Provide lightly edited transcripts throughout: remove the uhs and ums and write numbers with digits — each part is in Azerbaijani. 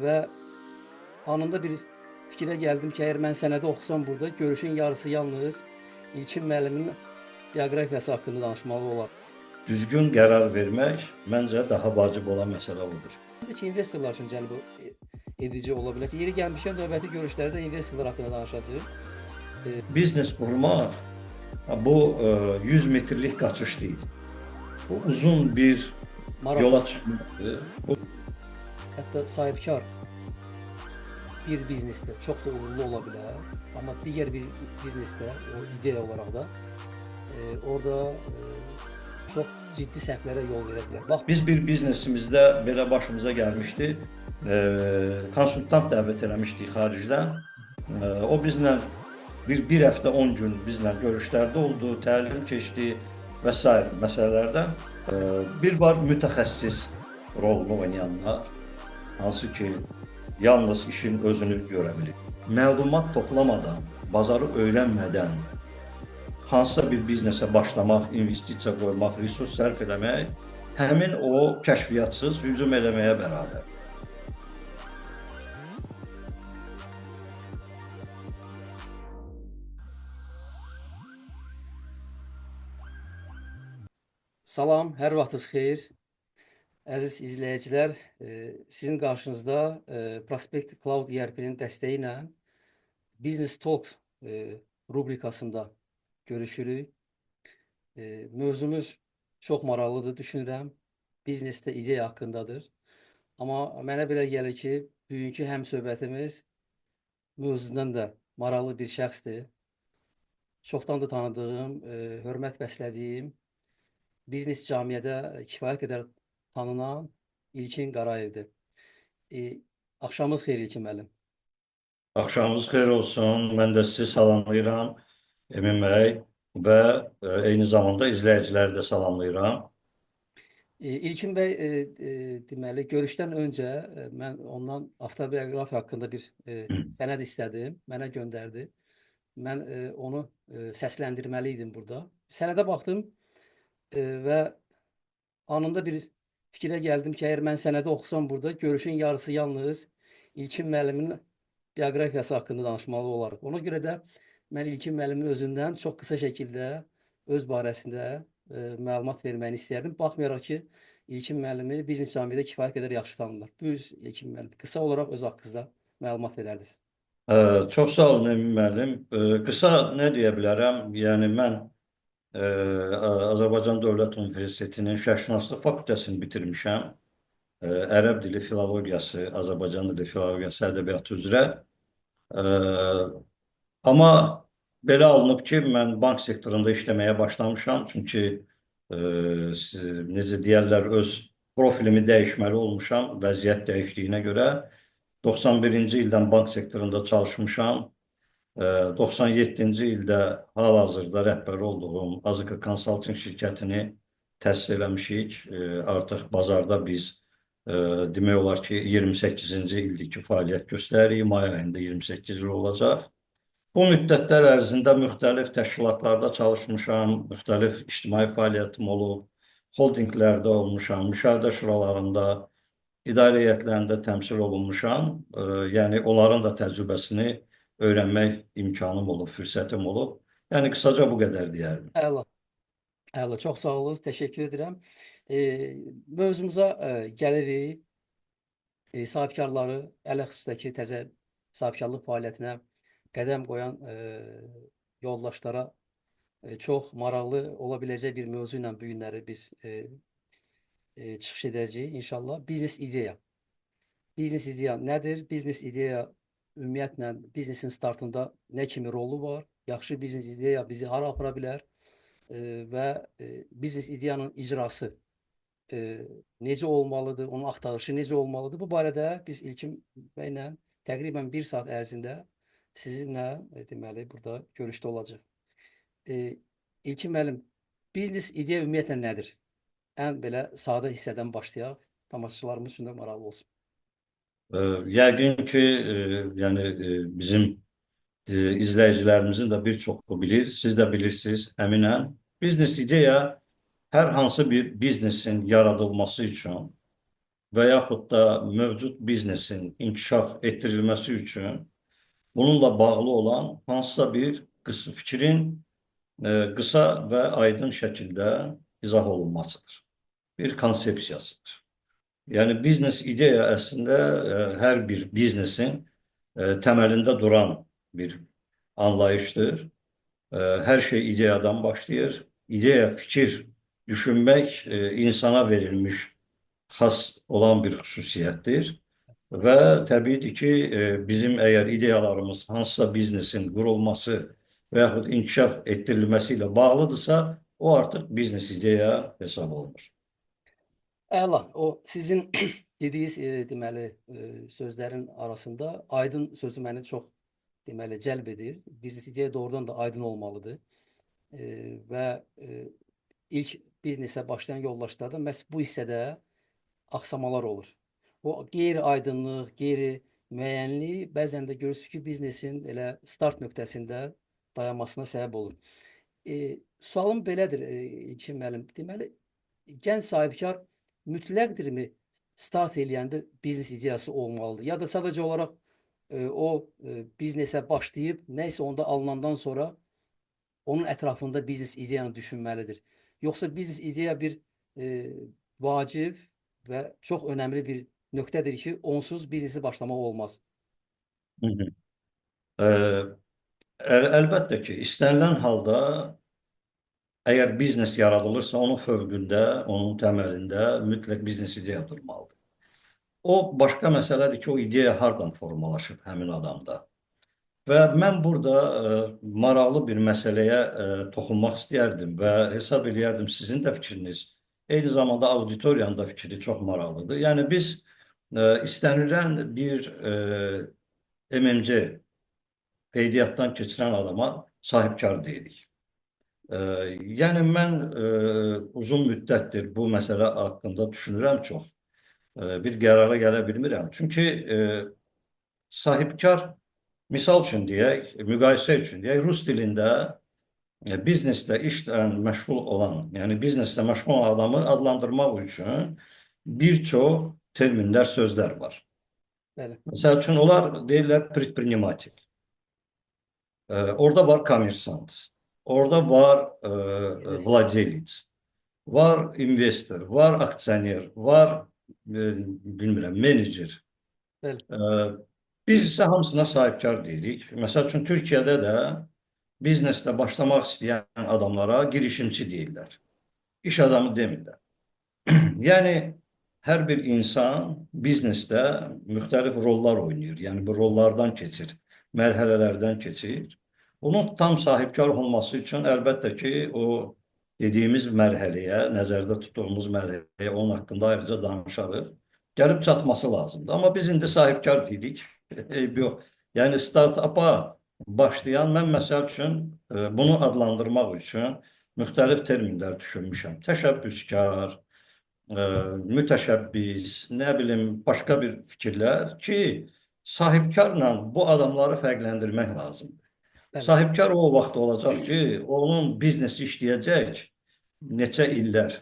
və anında bir fikrə gəldim ki, əgər mən sənədi oxusam burada, görüşün yarısı yalnız İlkin müəllimin bioqrafiyası haqqında danışmalı olar. Düzgün qərar vermək məncə daha vacib olan məsələ odur. Məncə ki, investorlar üçün cəlb edici ola bilər. Yeri gəlmişkən növbəti görüşlərdə investorlar haqqında danışacağıq. Biznes qurmaq bu 100 metrlik qaçış deyil. Bu uzun bir yola çıxmaqdır. Hətta sahibkar bir biznesdə çox da uğurlu ola bilər. Amma digər bir biznesdə, o ideya olaraq da orada çox ciddi səhvlərə yol verə bilər. Bax, Biz bir biznesimizdə belə başımıza gəlmişdi. Konsultant dəvət eləmişdik xaricdən. O bizlə bir həftə 10 gün bizlə görüşlərdə oldu, təlim keçdi və s. məsələlərdən. Bir var mütəxəssis rolunu oynayanlar, hansı ki yalnız işin özünü görə bilir. Məlumat toplamadan, bazarı öyrənmədən hansısa bir biznesə başlamaq, investisiya qoymaq, resurs sərf eləmək həmin o kəşfiyyatçısız hücum eləməyə bərabər. salam, hər vaxtınız xeyir. Əziz izləyicilər, sizin qarşınızda Prospect Cloud ERP-nin dəstəyi ilə Business Talks rubrikasında görüşürük. Mövzumuz çox maraqlıdır, düşünürəm. Biznesdə ideya haqqındadır. Amma mənə belə gəlir ki, bugünkü həmsöhbətimiz mövzudan da maraqlı bir şəxsdir. Çoxdan da tanıdığım, hörmət bəslədiyim, biznes camiədə kifayət qədər tanınan İlkin Qarayevdir. Axşamınız xeyir İlkin müəllim. Axşamınız xeyir olsun. Mən də sizi salamlayıram Emin bəy və eyni zamanda izləyiciləri də salamlayıram. İlkin bəy, deməli, görüşdən öncə mən ondan avtobioqrafiya haqqında bir sənəd istədim, mənə göndərdi. Mən onu səsləndirməli idim burada. Sənədə baxdım və anında bir fikrə gəldim ki, əgər mən sənədi oxusam burada, görüşün yarısı yalnız İlkin müəllimin bioqrafiyası haqqında danışmalı olarıq. Ona görə də mən İlkin müəllimin özündən çox qısa şəkildə öz barəsində məlumat verməyini istərdim. Baxmayaraq ki, İlkin müəllimi biznes camiədə kifayət qədər yaxşı tanınır. Buyur İlkin müəllim, qısa olaraq öz haqqınızda məlumat verərdiniz. Çox sağ olun Emin müəllim. Qısa nə deyə bilərəm? Yəni mən Azərbaycan Dövlət Universitetinin Şərqşünaslıq fakültəsini bitirmişəm. Ərəb dili filologiyası, Azərbaycan dili filologiyası ədəbiyyatı üzrə. Amma belə alınıb ki, mən bank sektorunda işləməyə başlamışam. Çünki necə deyərlər, öz profilimi dəyişməli olmuşam vəziyyət dəyişdiyinə görə. 91-ci ildən bank sektorunda çalışmışam. 97-ci ildə hal-hazırda rəhbəri olduğum Azıqa Consulting şirkətini təsis eləmişik. Artıq bazarda biz demək olar ki, 28-ci ildiki fəaliyyət göstəririk. May ayında 28 il olacaq. Bu müddətlər ərzində müxtəlif təşkilatlarda çalışmışam, müxtəlif ictimai fəaliyyətim olub, holdinglərdə olmuşam, müşahidə şuralarında, idarə heyətlərində təmsil olunmuşam. Yəni, onların da təcrübəsini öyrənmək imkanım olub, fürsətim olub. Yəni, qısaca bu qədər deyərdim. Əla, əla, çox sağ olun, təşəkkür edirəm. Mövzumuza gəlirik. Sahibkarları, ələxüsusdəki təzə sahibkarlıq fəaliyyətinə qədəm qoyan yoldaşlara çox maraqlı ola biləcək bir mövzu ilə bu günləri biz çıxış edəcəyik inşallah. Biznes ideya. Biznes ideya nədir? Biznes ideya ümumiyyətlə biznesin startında nə kimi rolu var? Yaxşı biznes ideya bizi hara apara bilər? Və biznes ideyanın icrası necə olmalıdır? Onun axtarışı necə olmalıdır? Bu barədə biz İlkin bəylə təqribən 1 saat ərzində sizinlə deməli burada görüşdə olacaq. İlkin müəllim, biznes ideya ümumiyyətlə nədir? Ən belə sadə hissədən başlayaq, tamaşaçılarımız üçün də maraqlı olsun. Yəqin ki, yəni bizim izləyicilərimizin də bir çoxu bilir, siz də bilirsiniz, əminəm. Biznes ideya hər hansı bir biznesin yaradılması üçün və yaxud da mövcud biznesin inkişaf etdirilməsi üçün bununla bağlı olan hansısa bir fikrin qısa və aydın şəkildə izah olunmasıdır. Bir konsepsiyasıdır. Yəni biznes ideya əslində hər bir biznesin təməlində duran bir anlayışdır. Her şey ideyadan başlayır. İdeya, fikir, düşünmek insana verilmiş has olan bir xüsusiyyətdir. Və təbiidir ki, bizim əgər ideyalarımız hansısa biznesin qurulması və yaxud inkişaf etdirilməsi ilə bağlıdırsa, o artıq biznes ideya hesab olunur. Əla. O sizin dediyiniz deməli sözlərin arasında aydın sözü məni çox deməli cəlb edir. Biznes ideya doğrudan da aydın olmalıdır. Və ilk biznesə başlayan yoldaşlarda məhz bu hissədə axsamalar olur. O qeyri-aydınlıq, qeyri-müəyyənlik bəzən də görürsünüz ki, biznesin elə start nöqtəsində dayanmasına səbəb olur. Sualım belədir, İlkin müəllim. Deməli, gənc sahibkar mütləqdirmi start eləyəndə biznes ideyası olmalıdır? Ya da sadəcə olaraq o biznesə başlayıb, nəysə onda alınandan sonra onun ətrafında biznes ideyanı düşünməlidir. Yoxsa biznes ideya bir vacib və çox önəmli bir nöqtədir ki, onsuz biznesi başlamaq olmaz. Hı hı. Əlbəttə ki, istənilən halda əgər biznes yaradılırsa, onun fövqündə, onun təməlində mütləq biznes ideya durmalıdır. O başqa məsələdir ki, o ideya hardan formalaşıb həmin adamda. Və mən burada maraqlı bir məsələyə toxunmaq istəyərdim və hesab eləyərdim sizin də fikriniz, eyni zamanda auditoriyanın da fikri çox maraqlıdır. Yəni biz istənilən bir MMC qeydiyyatdan keçirən adama sahibkar deyirik. Yəni mən uzun müddətdir bu məsələ haqqında düşünürəm çox. Bir qərara gələ bilmirəm. Çünki sahibkar, misal üçün deyək, müqayisə üçün deyək, rus dilində bizneslə işlə məşğul olan, yəni bizneslə məşğul olan adamı adlandırmaq üçün bir çox terminlər, sözlər var. Bəli. Məsəl üçün onlar deyirlər предприниматель. Orada var kommersant. Orada var vladelic. Var investor, var aksioner, var bilmirəm, menecer. Bəli. Biz isə hamısına sahibkar deyirik. Məsəl üçün Türkiyədə də bizneslə başlamaq istəyən adamlara girişimçi deyirlər. İş adamı demirlər. Yəni hər bir insan biznesdə müxtəlif rollar oynayır. Yəni bu rollardan keçir, mərhələlərdən keçir. Onun tam sahibkar olması üçün əlbəttə ki, o dediyimiz mərhələyə, nəzərdə tutduğumuz mərhələyə onun haqqında ayrıca danışarıq. Gəlib çatması lazımdır. Amma biz indi sahibkar deyirik. Yox. Yəni start-up'a başlayan, mən məsəl üçün bunu adlandırmaq üçün müxtəlif terminlər düşünmüşəm. Təşəbbüskar, mütəşəbbis, nə bilim, başqa bir fikirlər ki, sahibkarla bu adamları fərqləndirmək lazımdır. Bəli. Sahibkar o vaxt olacaq ki, onun biznesi işləyəcək neçə illər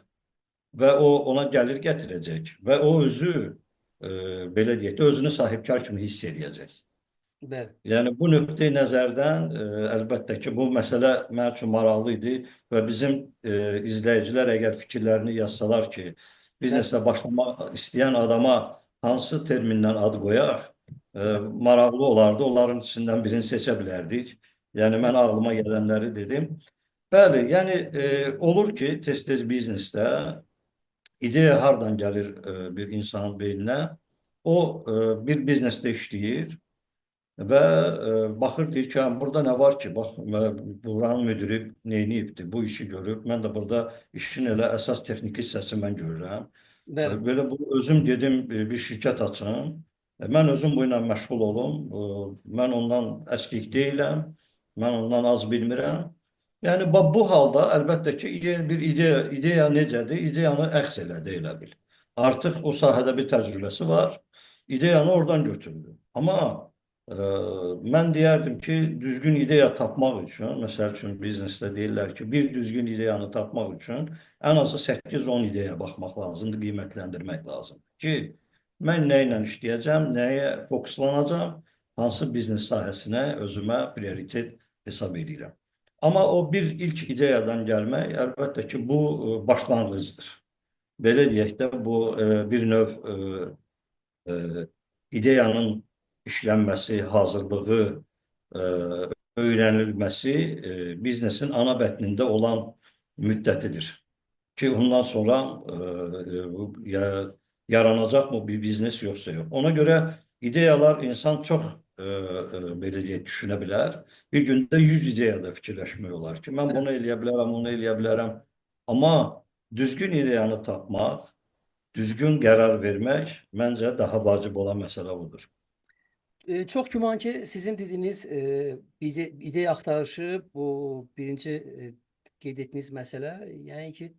və o ona gəlir gətirəcək və o özü belə deyək də, özünü sahibkar kimi hiss edəcək. Bəli. Yəni bu nöqteyi nəzərdən əlbəttə ki, bu məsələ mənim üçün maraqlı idi və bizim izləyicilər əgər fikirlərini yazsalar ki, bizneslə başlamaq istəyən adama hansı termindən ad qoyaq, maraqlı olardı. Onların içindən birini seçə bilərdik. Yəni mən ağlıma gələnləri dedim. Bəli, yəni olur ki, tez-tez biznesdə ideya hardan gəlir bir insanın beyninə? O bir biznesdə işləyir və baxır deyir ki, burada nə var ki, bax, buranın müdiri neyniyibdir, bu işi görüb, mən də burada işin elə əsas texniki hissəsini mən görürəm. Bəli. Belə özüm dedim bir şirkət açım, mən özüm bu ilə məşğul olum, mən ondan əskik deyiləm, mən ondan az bilmirəm. Yəni bu halda əlbəttə ki, bir ideya necədir? İdeyanı əks elədi elə bil. Artıq o sahədə bir təcrübəsi var, ideyanı oradan götürdü. Amma mən deyərdim ki, düzgün ideya tapmaq üçün, məsəl üçün biznesdə deyirlər ki, bir düzgün ideyanı tapmaq üçün ən azı 8-10 ideyaya baxmaq lazımdır, qiymətləndirmək lazımdır ki, mən nə ilə işləyəcəm, nəyə fokuslanacağım, hansı biznes sahəsinə özümə prioritet hesab edirəm. Amma o bir ilk ideyadan gəlmək, əlbəttə ki, bu başlanğıcdır. Belə deyək də, bu bir növ e, ideyanın işlənməsi, hazırlığı, e, öyrənilməsi biznesin ana bətnində olan müddətidir. Ki ondan sonra yaranacak mı bir biznes yoksa yok. Ona göre ideyalar insan çok belə deyək, düşünə bilər. Bir gündə 100 ideyada fikirləşmək olar ki, mən bunu eləyə bilərəm, onu eləyə bilərəm. Amma düzgün ideyanı tapmaq, düzgün qərar vermək məncə daha vacib olan məsələ budur. Çox güman ki, sizin dediyiniz ideya axtarışı bu birinci qeyd etdiyiniz məsələ, yəni ki,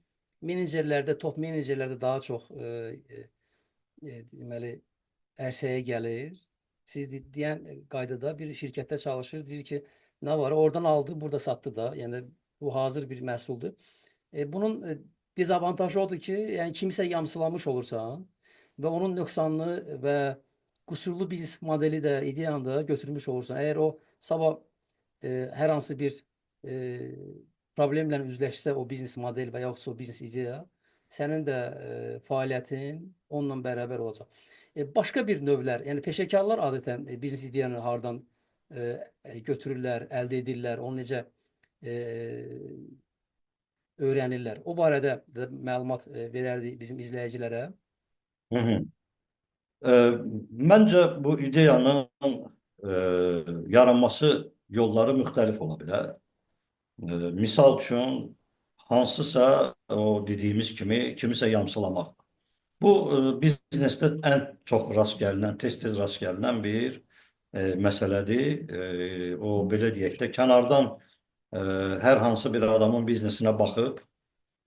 menecerlərdə, top menecerlərdə daha çox deməli ərsəyə gəlir. Siz deyən qaydada bir şirkətdə çalışır, deyir ki, nə var? Oradan aldı, burada satdı da. Yəni bu hazır bir məhsuldur. Bunun dezavantajı odur ki, yəni kimisə yamsılamış olursan və onun nöqsanını və qusurlu biznes modeli də ideyanı da götürmüş olursan. Əgər o sabah hər hansı bir problemlə üzləşsə o biznes model və yaxudsa o biznes ideya, sənin də fəaliyyətin onunla bərabər olacaq. Başqa bir növlər, yəni peşəkarlar adətən biznes ideyanı hardan götürürlər, əldə edirlər, onu necə öyrənirlər. O barədə də məlumat verərdi bizim izləyicilərə. Hı hı. Məncə bu ideyanın yaranması yolları müxtəlif ola bilər. Misal üçün, hansısa o dediyimiz kimi kimisə yamsılamaq. Bu biznesdə ən çox rast gəlinən, tez-tez rast gəlinən bir məsələdir. O belə deyək də, kənardan hər hansı bir adamın biznesinə baxıb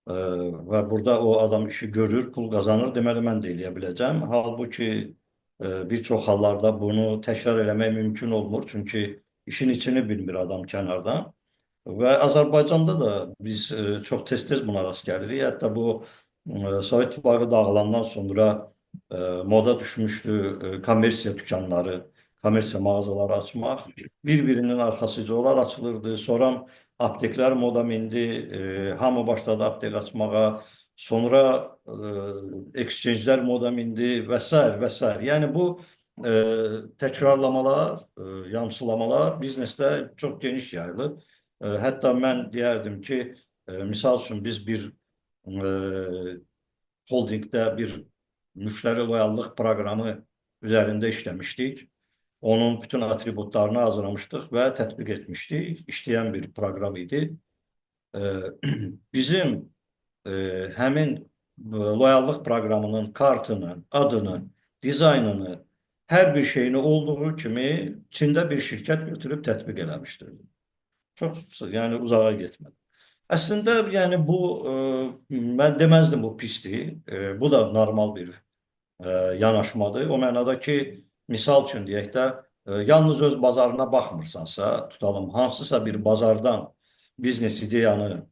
və burada o adam işi görür, pul qazanır, deməli mən də eləyə biləcəm. Halbuki bir çox hallarda bunu təkrar eləmək mümkün olmur, çünki işin içini bilmir adam kənardan. Və Azərbaycanda da biz çox tez-tez buna rast gəlirik. Hətta bu Sovet İttifaqı dağılandan sonra moda düşmüşdü kommersiya dükkanları, kommersiya mağazaları açmaq. Bir-birinin arxasıca onlar açılırdı. Sonra apteklər moda mindi, hamı başladı aptek açmağa. Sonra exchange'lər moda mindi və s. və s. Yəni bu təkrarlamalar, yamsılamalar biznesdə çox geniş yayılıb. Hətta mən deyərdim ki, misal üçün biz bir holdingdə bir müştəri loyallıq proqramı üzərində işləmişdik. Onun bütün atributlarını hazırlamışdıq və tətbiq etmişdik. İşləyən bir proqram idi. Bizim həmin loyallıq proqramının kartını, adını, dizaynını, hər bir şeyini olduğu kimi Çində bir şirkət götürüb tətbiq eləmişdir. Çox, yəni uzağa getmədi. Əslində, yəni bu, mən deməzdim bu pisdir. Bu da normal bir yanaşmadır. O mənada ki, misal üçün deyək də, yalnız öz bazarına baxmırsansa, tutalım, hansısa bir bazardan biznes ideyanı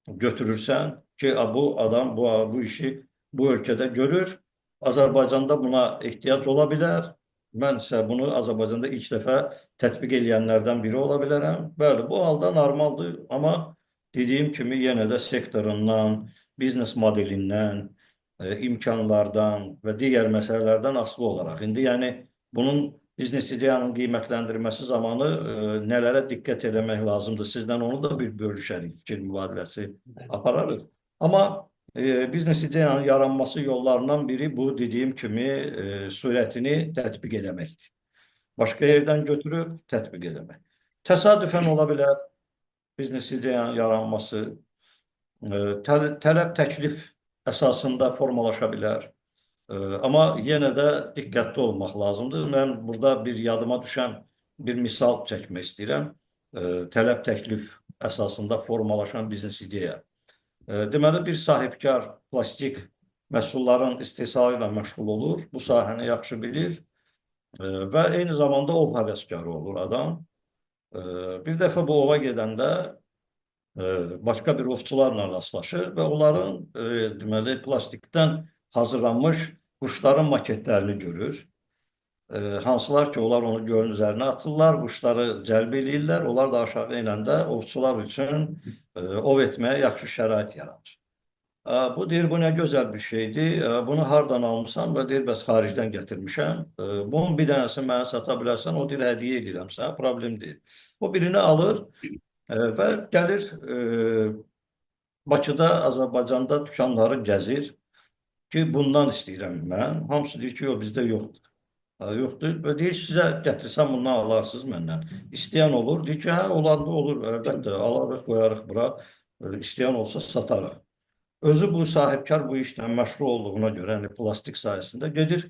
götürürsən ki, bu adam bu işi bu ölkədə görür, Azərbaycanda buna ehtiyac ola bilər. Mən isə bunu Azərbaycanda ilk dəfə tətbiq edənlərdən biri ola bilərəm. Bəli, bu halda normaldır, amma dediyim kimi yenə də sektorundan, biznes modelindən, imkanlardan və digər məsələlərdən asılı olaraq. İndi yəni bunun biznes ideyanın qiymətləndirməsi zamanı nələrə diqqət eləmək lazımdır? Sizdən onu da bir bölüşərik, fikir mübadiləsi apararıq. Amma biznes ideyanın yaranması yollarından biri bu dediyim kimi sürətini tətbiq eləməkdir. Başqa yerdən götürüb tətbiq eləmək. Təsadüfən ola bilər biznes ideyanın yaranması, tələb təklif əsasında formalaşa bilər. Amma yenə də diqqətli olmaq lazımdır. Mən burada bir yadıma düşən bir misal çəkmək istəyirəm. Tələb təklif əsasında formalaşan biznes ideya. Deməli, bir sahibkar plastik məhsulların istehsalı ilə məşğul olur, bu sahəni yaxşı bilir və eyni zamanda ov həvəskarı olur adam. Bir dəfə bu ova gedəndə başqa bir ovçularla rastlaşır və onların deməli, plastikdən hazırlanmış quşların maketlərini görür. Hansılar ki, onlar onu gölün üzərinə atırlar, quşları cəlb eləyirlər. Onlar da aşağı enəndə ovçular üçün ov etməyə yaxşı şərait yaradır. Bu deyir, bu nə gözəl bir şeydir. Bunu hardan almışsan? Və deyir, bəs xaricdən gətirmişəm. Bunun bir dənəsini mənə sata bilərsən, o deyir, hədiyyə edirəm sənə, problem deyil. O birini alır və gəlir Bakıda, Azərbaycanda dükanları gəzir ki, bundan istəyirəm mən. Hamısı deyir ki, yox, bizdə yoxdur. Yoxdur. Və deyir, sizə gətirsəm bundan alarsınız məndən. İstəyən olur. Deyir ki, hə, olanda olur. Əlbəttə, alarıq, qoyarıq bura. İstəyən olsa satarıq. Özü bu sahibkar bu işlə məşğul olduğuna görə, yəni plastik sayəsində gedir,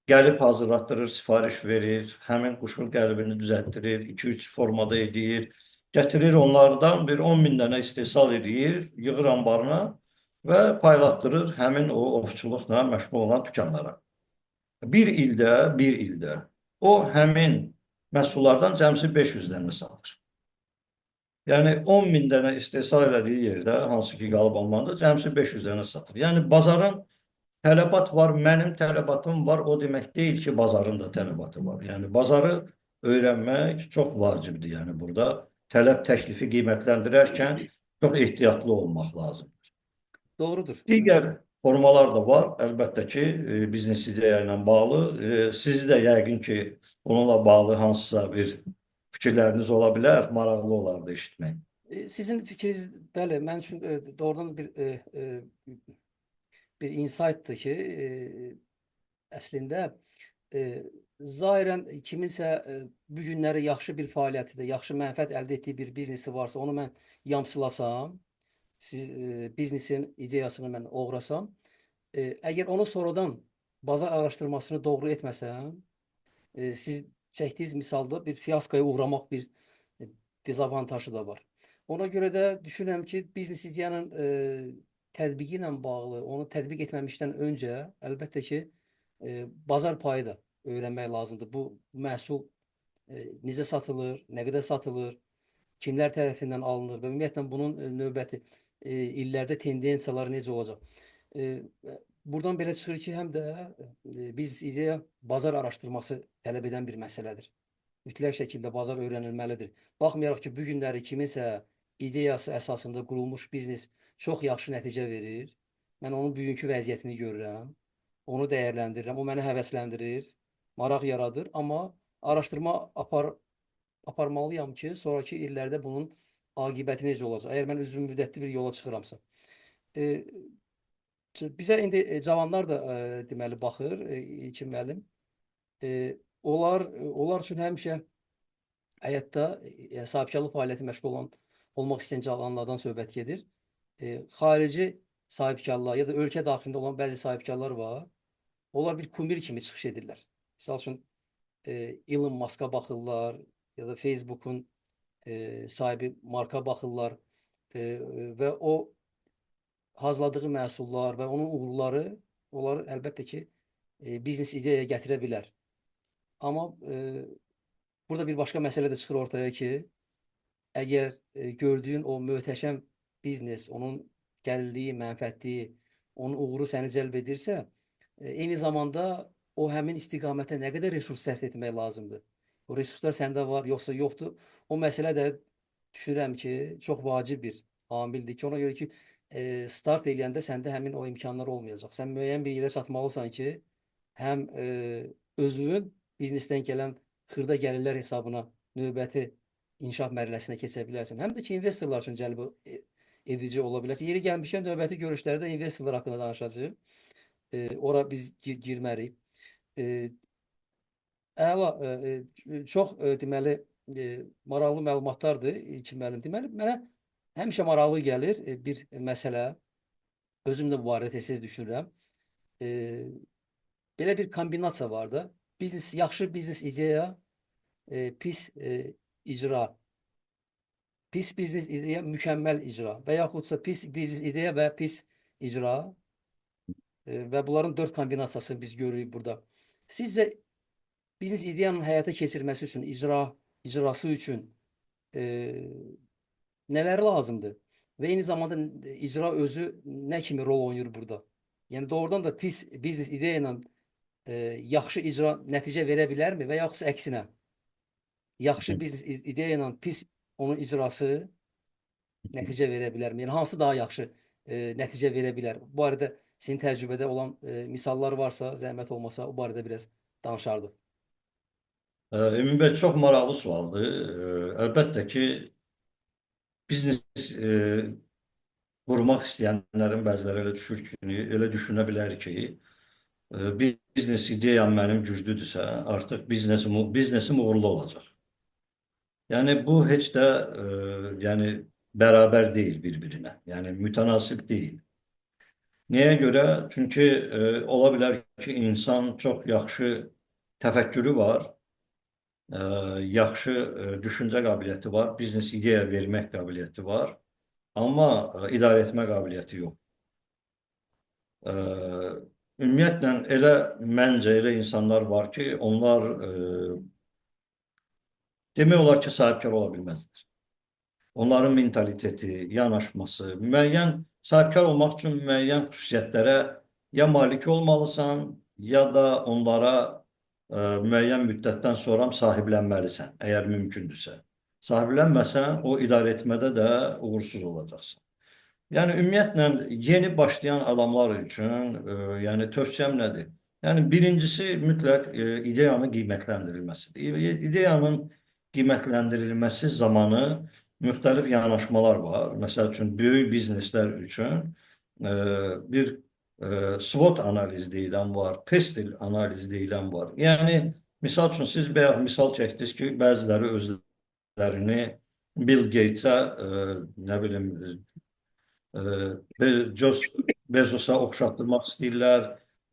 gəlib hazırlatdırır, sifariş verir, həmin quşun qəlbini düzəltdirir, 2-3 formada edir, gətirir onlardan bir 10 min dənə istehsal edir, yığır anbarına və paylatdırır həmin o ovçuluqla məşğul olan dükanlara. Bir ildə o həmin məhsullardan cəmsi 500 dənə satır. Yəni 10 min dənə istehsal elədiyi yerdə, hansı ki qalıb Almanda, cəmsi 500 dənə satır. Yəni bazarın tələbat var, mənim tələbatım var, o demək deyil ki, bazarın da tələbatı var. Yəni bazarı öyrənmək çox vacibdir. Yəni burada tələb təklifi qiymətləndirərkən çox ehtiyatlı olmaq lazımdır. Doğrudur. Digər formalar da var, əlbəttə ki, biznes ideya ilə bağlı. Sizi də yəqin ki, onunla bağlı hansısa bir fikirləriniz ola bilər, maraqlı olardı eşitmək. Sizin fikriniz, bəli, mən üçün doğrudan bir insightdır ki, əslində zahirən kiminsə bu günləri yaxşı bir fəaliyyətidə, yaxşı mənfəət əldə etdiyi bir biznesi varsa, onu mən yamsılasam, siz biznesin ideyasını mən oğrasam, əgər onu sonradan bazar araşdırmasını doğru etməsəm, siz çəkdiyiniz misalda bir fiyaskoya uğramaq bir dezavantajı da var. Ona görə də düşünürəm ki, biznes ideyanın tətbiqi ilə bağlı, onu tətbiq etməmişdən öncə əlbəttə ki, bazar payı da öyrənmək lazımdır. Bu məhsul necə satılır, nə qədər satılır, kimlər tərəfindən alınır və ümumiyyətlə bunun növbəti illərdə tendensiyaları necə olacaq? Buradan belə çıxır ki, həm də biznes ideya bazar araşdırması tələb edən bir məsələdir. Mütləq şəkildə bazar öyrənilməlidir. Baxmayaraq ki, bu günləri kiminsə ideyası əsasında qurulmuş biznes çox yaxşı nəticə verir. Mən onun bugünkü vəziyyətini görürəm, onu dəyərləndirirəm, o məni həvəsləndirir, maraq yaradır, amma araşdırma aparmalıyam ki, sonraki illərdə bunun aqibəti necə olacaq? Əgər mən uzun müddətli bir yola çıxıramsa. Bizə indi cavanlar da deməli baxır, İlkin müəllim. Onlar üçün həmişə həyatda yəni sahibkarlıq fəaliyyəti məşğul olmaq istəyən cavanlardan söhbət gedir. Xarici sahibkarlar ya da ölkə daxilində olan bəzi sahibkarlar var. Onlar bir kumir kimi çıxış edirlər. Misal üçün Elon Musk'a baxırlar ya da Facebook'un sahibi Mark'a baxırlar və o hazırladığı məhsullar və onun uğurları onları əlbəttə ki biznes ideyaya gətirə bilər. Amma burada bir başqa məsələ də çıxır ortaya ki, əgər gördüyün o möhtəşəm biznes, onun gəlirliyi, mənfəətliyi, onun uğuru səni cəlb edirsə, eyni zamanda o həmin istiqamətə nə qədər resurs sərf etmək lazımdır? O resurslar səndə var, yoxsa yoxdur? O məsələ də düşünürəm ki, çox vacib bir amildir ki, ona görə ki, start eləyəndə səndə həmin o imkanlar olmayacaq. Sən müəyyən bir yerə çatmalısan ki, həm özünün biznesdən gələn xırda gəlirlər hesabına növbəti inkişaf mərhələsinə keçə bilərsən. Həm də ki, investorlar üçün cəlb edici ola bilərsən. Yeri gəlmişkən növbəti görüşlərdə investorlar haqqında danışacağıq. Ora biz girmərik. Əla, çox deməli maraqlı məlumatlardır İlkin müəllim. Deməli, mənə həmişə maraqlı gəlir bir məsələ. Özüm də bu barədə tez-tez düşünürəm. Belə bir kombinasiya var da. Yaxşı biznes ideya, pis icra. Pis biznes ideya, mükəmməl icra və yaxudsa pis biznes ideya və pis icra və bunların 4 kombinasiyasını biz görürük burada. Sizcə biznes ideyanın həyata keçirilməsi üçün, icrası üçün nələr lazımdır? Və eyni zamanda icra özü nə kimi rol oynayır burada? Yəni doğrudan da pis biznes ideya ilə yaxşı icra nəticə verə bilərmi və yaxud əksinə? Yaxşı biznes ideya ilə pis onun icrası nəticə verə bilərmi? Yəni hansı daha yaxşı nəticə verə bilər? Bu barədə sizin təcrübədə olan misallar varsa, zəhmət olmasa o barədə biraz danışardıq. Emin bəy, çox maraqlı sualdır. Əlbəttə ki, biznes qurmaq istəyənlərin bəziləri elə düşür ki, elə düşünə bilər ki, biznes ideyam mənim güclüdürsə, artıq biznesim uğurlu olacaq. Yəni bu heç də yəni bərabər deyil bir-birinə. Yəni mütənasib deyil. Niyə görə? Çünki ola bilər ki, insan çox yaxşı təfəkkürü var, yaxşı düşüncə qabiliyyəti var, biznes ideya vermək qabiliyyəti var, amma idarə etmə qabiliyyəti yox. Ümumiyyətlə məncə elə insanlar var ki, onlar demək olar ki, sahibkar ola bilməzlər. Onların mentaliteti, yanaşması, sahibkar olmaq üçün müəyyən xüsusiyyətlərə ya malik olmalısan, ya da onlara müəyyən müddətdən sonra sahiblənməlisən, əgər mümkündürsə. Sahiblənməsən, o idarə etmədə də uğursuz olacaqsan. Yəni ümumiyyətlə yeni başlayan adamlar üçün yəni tövsiyəm nədir? Yəni birincisi mütləq ideyanın qiymətləndirilməsidir. İdeyanın qiymətləndirilməsi zamanı müxtəlif yanaşmalar var. Məsəl üçün böyük bizneslər üçün bir SWOT analizi deyilən var, PESTEL analizi deyilən var. Yəni misal üçün siz bayaq misal çəkdiniz ki, bəziləri özlərini Bill Gates'ə nə bilim Bezosa oxşatdırmaq istəyirlər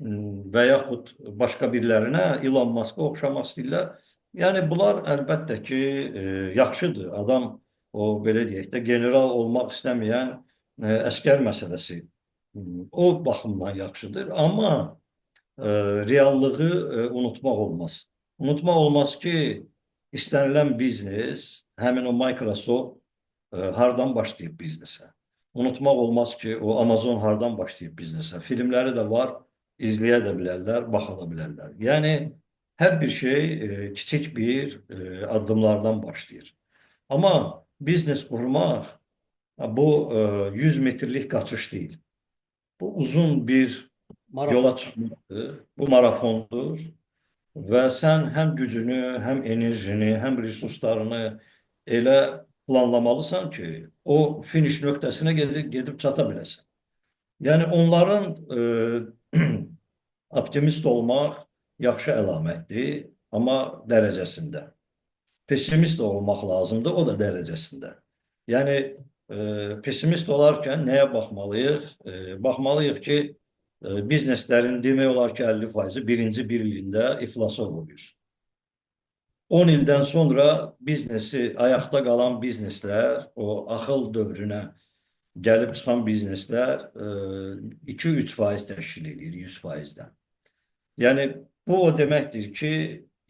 və yaxud başqa birilərinə Elon Musk'a oxşamaq istəyirlər. Yəni bunlar əlbəttə ki, yaxşıdır. Adam o belə deyək də general olmaq istəməyən əskər məsələsi o baxımdan yaxşıdır. Amma reallığı unutmaq olmaz. Unutmaq olmaz ki, istənilən biznes, həmin o Microsoft hardan başlayıb biznesə. Unutmaq olmaz ki, o Amazon hardan başlayıb biznesə. Filmləri də var, izləyə də bilərlər, baxa da bilərlər. Yəni, hər bir şey kiçik bir addımlardan başlayır. Amma biznes qurmaq bu 100 metrlik qaçış deyil. Bu uzun bir yola çıxmaqdır. Bu marafondur. Və sən həm gücünü, həm enerjini, həm resurslarını elə planlamalısan ki, o finiş nöqtəsinə gedib çata biləsən. Yəni onların optimist olmaq yaxşı əlamətdir, amma dərəcəsində. Pessimist olmaq lazımdır, o da dərəcəsində. Yəni pessimist olarkən nəyə baxmalıyıq? Baxmalıyıq ki, bizneslərin demək olar ki, 50%-i birinci bir ilində iflasa uğrayır. 10 ildən sonra biznesi, ayaqda qalan bizneslər, o axıl dövrünə gəlib çıxan bizneslər 2-3% təşkil edir 100%-dən. Yəni, bu o deməkdir ki,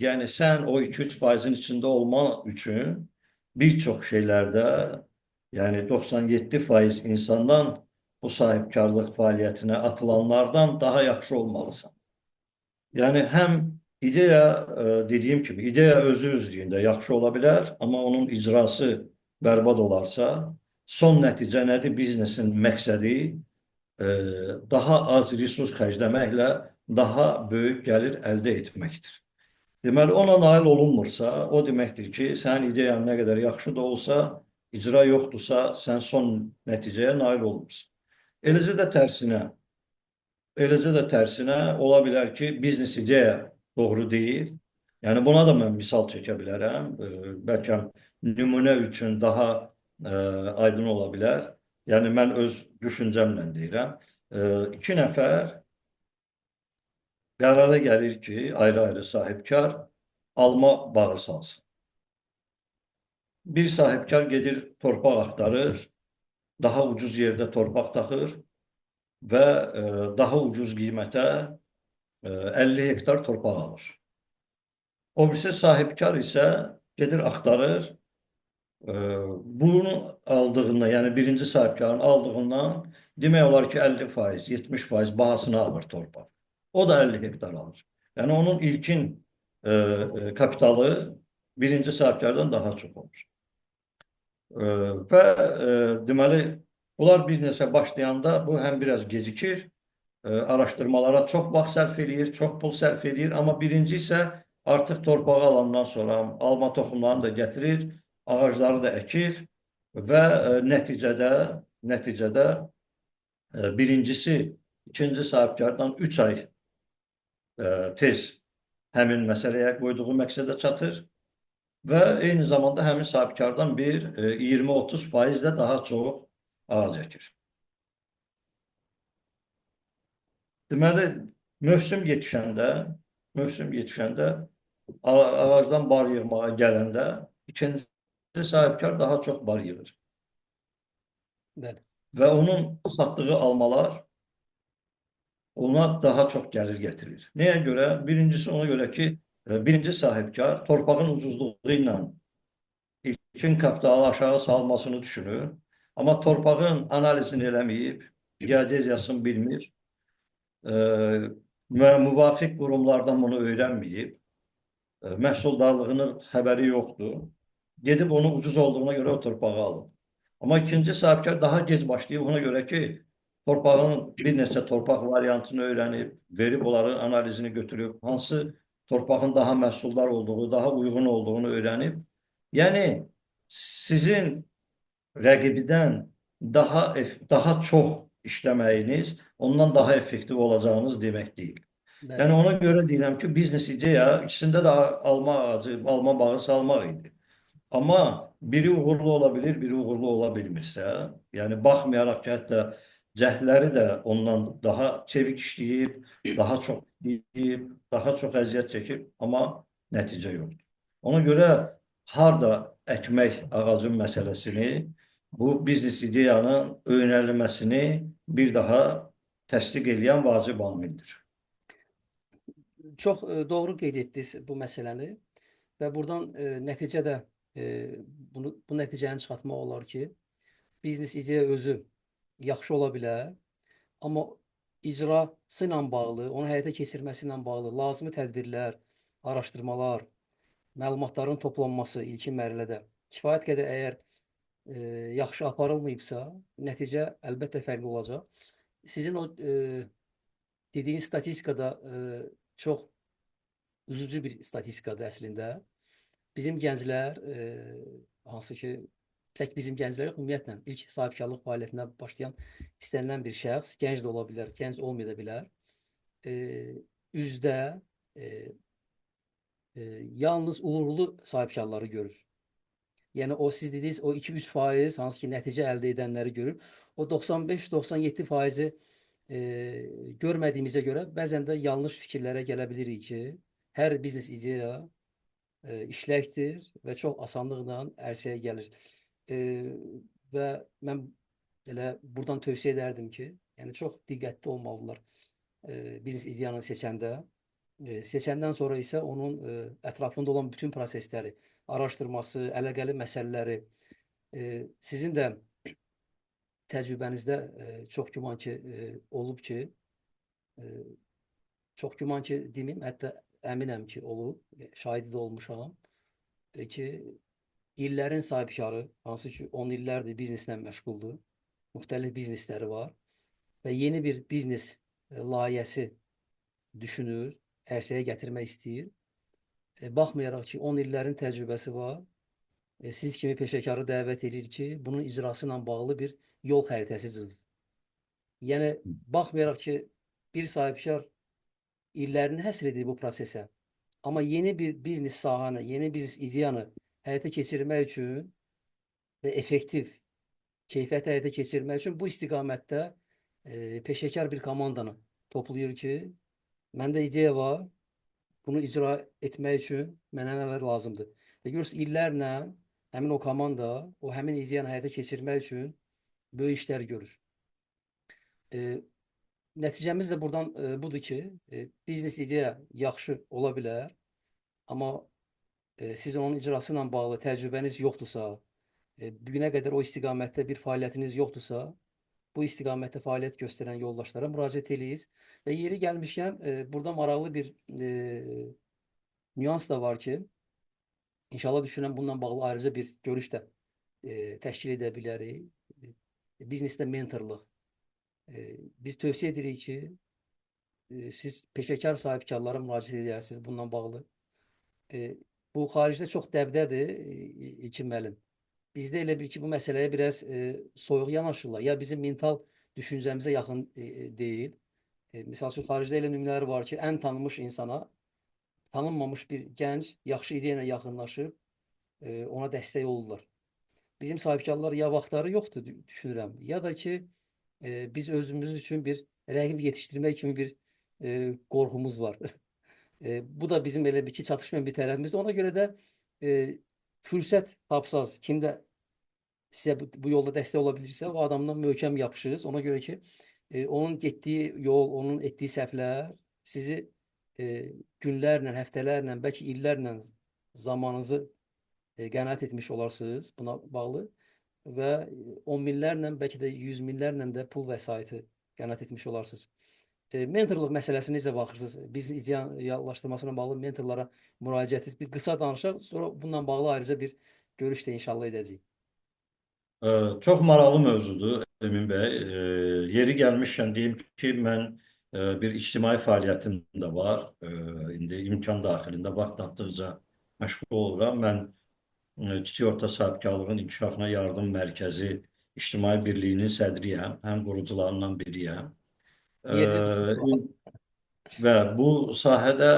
yəni sən o 2-3%-in içində olmaq üçün bir çox şeylərdə, yəni 97% insandan bu sahibkarlıq fəaliyyətinə atılanlardan daha yaxşı olmalısan. Yəni, həm ideya, dediyim kimi, ideya özü-özlüyündə yaxşı ola bilər, amma onun icrası bərbad olarsa, son nəticə nədir? Biznesin məqsədi daha az resurs xərcləməklə daha böyük gəlir əldə etməkdir. Deməli, ona nail olunmursa, o deməkdir ki, sənin ideyan nə qədər yaxşı da olsa, icra yoxdursa, sən son nəticəyə nail olmursan. Eləcə də tərsinə ola bilər ki, biznes ideya doğru deyil. Yəni, buna da mən misal çəkə bilərəm. Bəlkə nümunə üçün daha aydın ola bilər. Yəni, mən öz düşüncəmlə deyirəm. 2 nəfər qərara gəlir ki, ayrı-ayrı sahibkar alma bağı salsın. Bir sahibkar gedir, torpaq axtarır, daha ucuz yerdə torpaq taxır və daha ucuz qiymətə 50 hektar torpaq alır. O birisi sahibkar isə gedir, axtarır, bunu aldığından, yəni birinci sahibkarın aldığından demək olar ki, 50%, 70% bahasına alır torpaq. O da 50 hektar alır. Yani onun ilkin kapitalı birinci sahibkardan daha çok olur. Və deməli, bunlar biznesə başlayanda bu həm biraz gecikir, araşdırmalara çox vaxt sərf eləyir, çox pul sərf eləyir. Amma birinci isə artıq torpağı alandan sonra alma toxumlarını da gətirir, ağacları da əkir və nəticədə birincisi ikinci sahibkardan 3 ay tez həmin məsələyə qoyduğu məqsədə çatır. Və eyni zamanda həmin sahibkardan bir 20-30% də daha çox ağac əkir. Deməli, mövsüm yetişəndə ağacdan bar yığmağa gələndə ikinci sahibkar daha çox bar yığır. Bəli. Və onun satdığı almalar ona daha çox gəlir gətirir. Nəyə görə? Birincisi ona görə ki, birinci sahibkar torpağın ucuzluğu ilə ilkin kapitalı aşağı salmasını düşünür. Amma torpağın analizini eləməyib, geodeziyasını bilmir, müvafiq qurumlardan bunu öyrənməyib, məhsuldarlığının xəbəri yoxdur. Gedib onu ucuz olduğuna görə o torpağı alıb. Amma ikinci sahibkar daha gec başlayıb, ona görə ki, torpağın bir neçə torpaq variantını öyrənib, verib onların analizini götürüb, hansı torpağın daha məhsuldar olduğu, daha uyğun olduğunu öyrənib. Yəni, sizin rəqibidən daha çox işləməyiniz ondan daha effektiv olacağınız demək deyil. Bəli. Yəni ona görə deyirəm ki, biznes ideya ikisində də alma ağacı, alma bağı salmaq idi. Amma biri uğurlu ola bilir, biri uğurlu ola bilmirsə, yəni baxmayaraq ki, hətta cəhdləri də ondan daha çevik işləyib, daha çox işləyib, daha çox əziyyət çəkib, amma nəticə yoxdur. Ona görə harda əkmək ağacın məsələsini, bu biznes ideyanın öyrənilməsini bir daha təsdiq edən vacib amildir. Çox doğru qeyd etdiniz bu məsələni və buradan nəticə də bu nəticəni çıxartmaq olar ki, biznes ideya özü yaxşı ola bilər, amma icrası ilə bağlı, onu həyata keçirməsi ilə bağlı lazımi tədbirlər, araşdırmalar, məlumatların toplanması ilkin mərhələdə kifayət qədər əgər yaxşı aparılmayıbsa, nəticə əlbəttə fərqli olacaq. Sizin o dediyiniz statistikada çox üzücü bir statistikadır əslində. Bizim gənclər, hansı ki, tək bizim gənclər yox, ümumiyyətlə ilk sahibkarlıq fəaliyyətinə başlayan istənilən bir şəxs, gənc də ola bilər, gənc olmaya da bilər, üzdə yalnız uğurlu sahibkarları görür. Yəni o siz dediniz, o 2-3% hansı ki, nəticə əldə edənləri görür. O 95-97%-i görmədiyimizə görə bəzən də yanlış fikirlərə gələ bilirik ki, hər biznes ideya işləkdir və çox asanlıqla ərsəyə gəlir. Və mən elə buradan tövsiyə edərdim ki, yəni çox diqqətli olmalılar biznes ideyanı seçəndə. Seçəndən sonra isə onun ətrafında olan bütün prosesləri, araşdırması, əlaqəli məsələləri, sizin də təcrübənizdə çox güman ki, olub ki, çox güman ki, deməyim, hətta əminəm ki, olub, şahidi də olmuşam ki, illərin sahibkarı, hansı ki, 10 illərdir bizneslə məşğuldur, müxtəlif biznesləri var və yeni bir biznes layihəsi düşünür, ərsəyə gətirmək istəyir. Baxmayaraq ki, 10 illərin təcrübəsi var, siz kimi peşəkarı dəvət edir ki, bunun icrası ilə bağlı bir yol xəritəsi çizir. Yəni, baxmayaraq ki, bir sahibkar illərini həsr edir bu prosesə, amma yeni bir biznes sahanı, yeni bir ideyanı həyata keçirmək üçün və effektiv keyfiyyət həyata keçirmək üçün bu istiqamətdə peşəkar bir komandanı toplayır ki, məndə ideya var, bunu icra etmək üçün mənə nələr lazımdır. Və görürsünüz, illərlə həmin o komanda, o həmin ideyanı həyata keçirmək üçün böyük işlər görür. Nəticəmiz də buradan budur ki, biznes ideya yaxşı ola bilər, amma sizin onun icrası ilə bağlı təcrübəniz yoxdursa, bugünə qədər o istiqamətdə bir fəaliyyətiniz yoxdursa, bu istiqamətdə fəaliyyət göstərən yoldaşlara müraciət eləyirik. Və yeri gəlmişkən burada maraqlı bir nüans da var ki, inşallah düşünürəm bununla bağlı ayrıca bir görüş də təşkil edə bilərik. Biznesdə mentorluq. Biz tövsiyə edirik ki, siz peşəkar sahibkarlara müraciət edərsiniz bununla bağlı. Bu xaricdə çox dəbdədir İlkin müəllim. Bizdə elə bil ki, bu məsələyə biraz soyuq yanaşırlar. Ya bizim mental düşüncəmizə yaxın deyil. Misal üçün, xaricdə elə nümunələr var ki, ən tanınmış insana tanınmamış bir gənc yaxşı ideya ilə yaxınlaşıb ona dəstək olurlar. Bizim sahibkarlar ya vaxtları yoxdur düşünürəm, ya da ki biz özümüz üçün bir rəqib yetişdirmək kimi bir qorxumuz var. Bu da bizim elə bir ki çatışmayan bir tərəfimizdir. Ona görə də fürsət tapsaz, kim də sizə bu yolda dəstək ola bilirsə, o adamdan möhkəm yapışırız. Ona görə ki, onun getdiyi yol, onun etdiyi səhvlər sizi günlərlə, həftələrlə, bəlkə illərlə zamanınızı qənaət etmiş olarsınız buna bağlı və on minlərlə, bəlkə də yüz minlərlə də pul vəsaiti qənaət etmiş olarsınız. Mentorluq məsələsi necə baxırsınız? Biz ideallaşdırmasına bağlı mentorlara müraciətiniz bir qısa danışaq, sonra bununla bağlı ayrıca bir görüş də inşallah edəcəyik. Çox maraqlı mövzudur Emin bəy. Yeri gəlmişkən deyim ki, mən bir ictimai fəaliyyətim də var. İndi imkan daxilində vaxt tapdıqca məşğul oluram. Mən Kiçik Orta Sahibkarlığın İnkişafına Yardım Mərkəzi İctimai Birliyinin sədriyəm, həm qurucularından biriyəm. Yerlidir. Və bu sahədə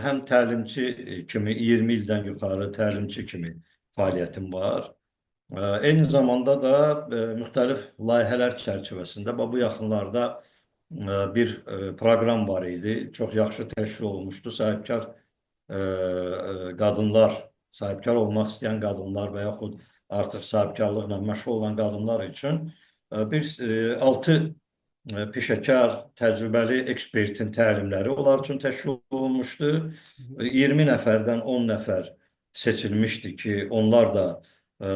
həm təlimçi kimi 20 ildən yuxarı təlimçi kimi fəaliyyətim var. Eyni zamanda da müxtəlif layihələr çərçivəsində bu yaxınlarda bir proqram var idi. Çox yaxşı təşkil olunmuşdu. Sahibkar qadınlar, sahibkar olmaq istəyən qadınlar və yaxud artıq sahibkarlıqla məşğul olan qadınlar üçün bir 6 peşəkar, təcrübəli ekspertin təlimləri onlar üçün təşkil olunmuşdu. 20 nəfərdən 10 nəfər seçilmişdi ki, onlar da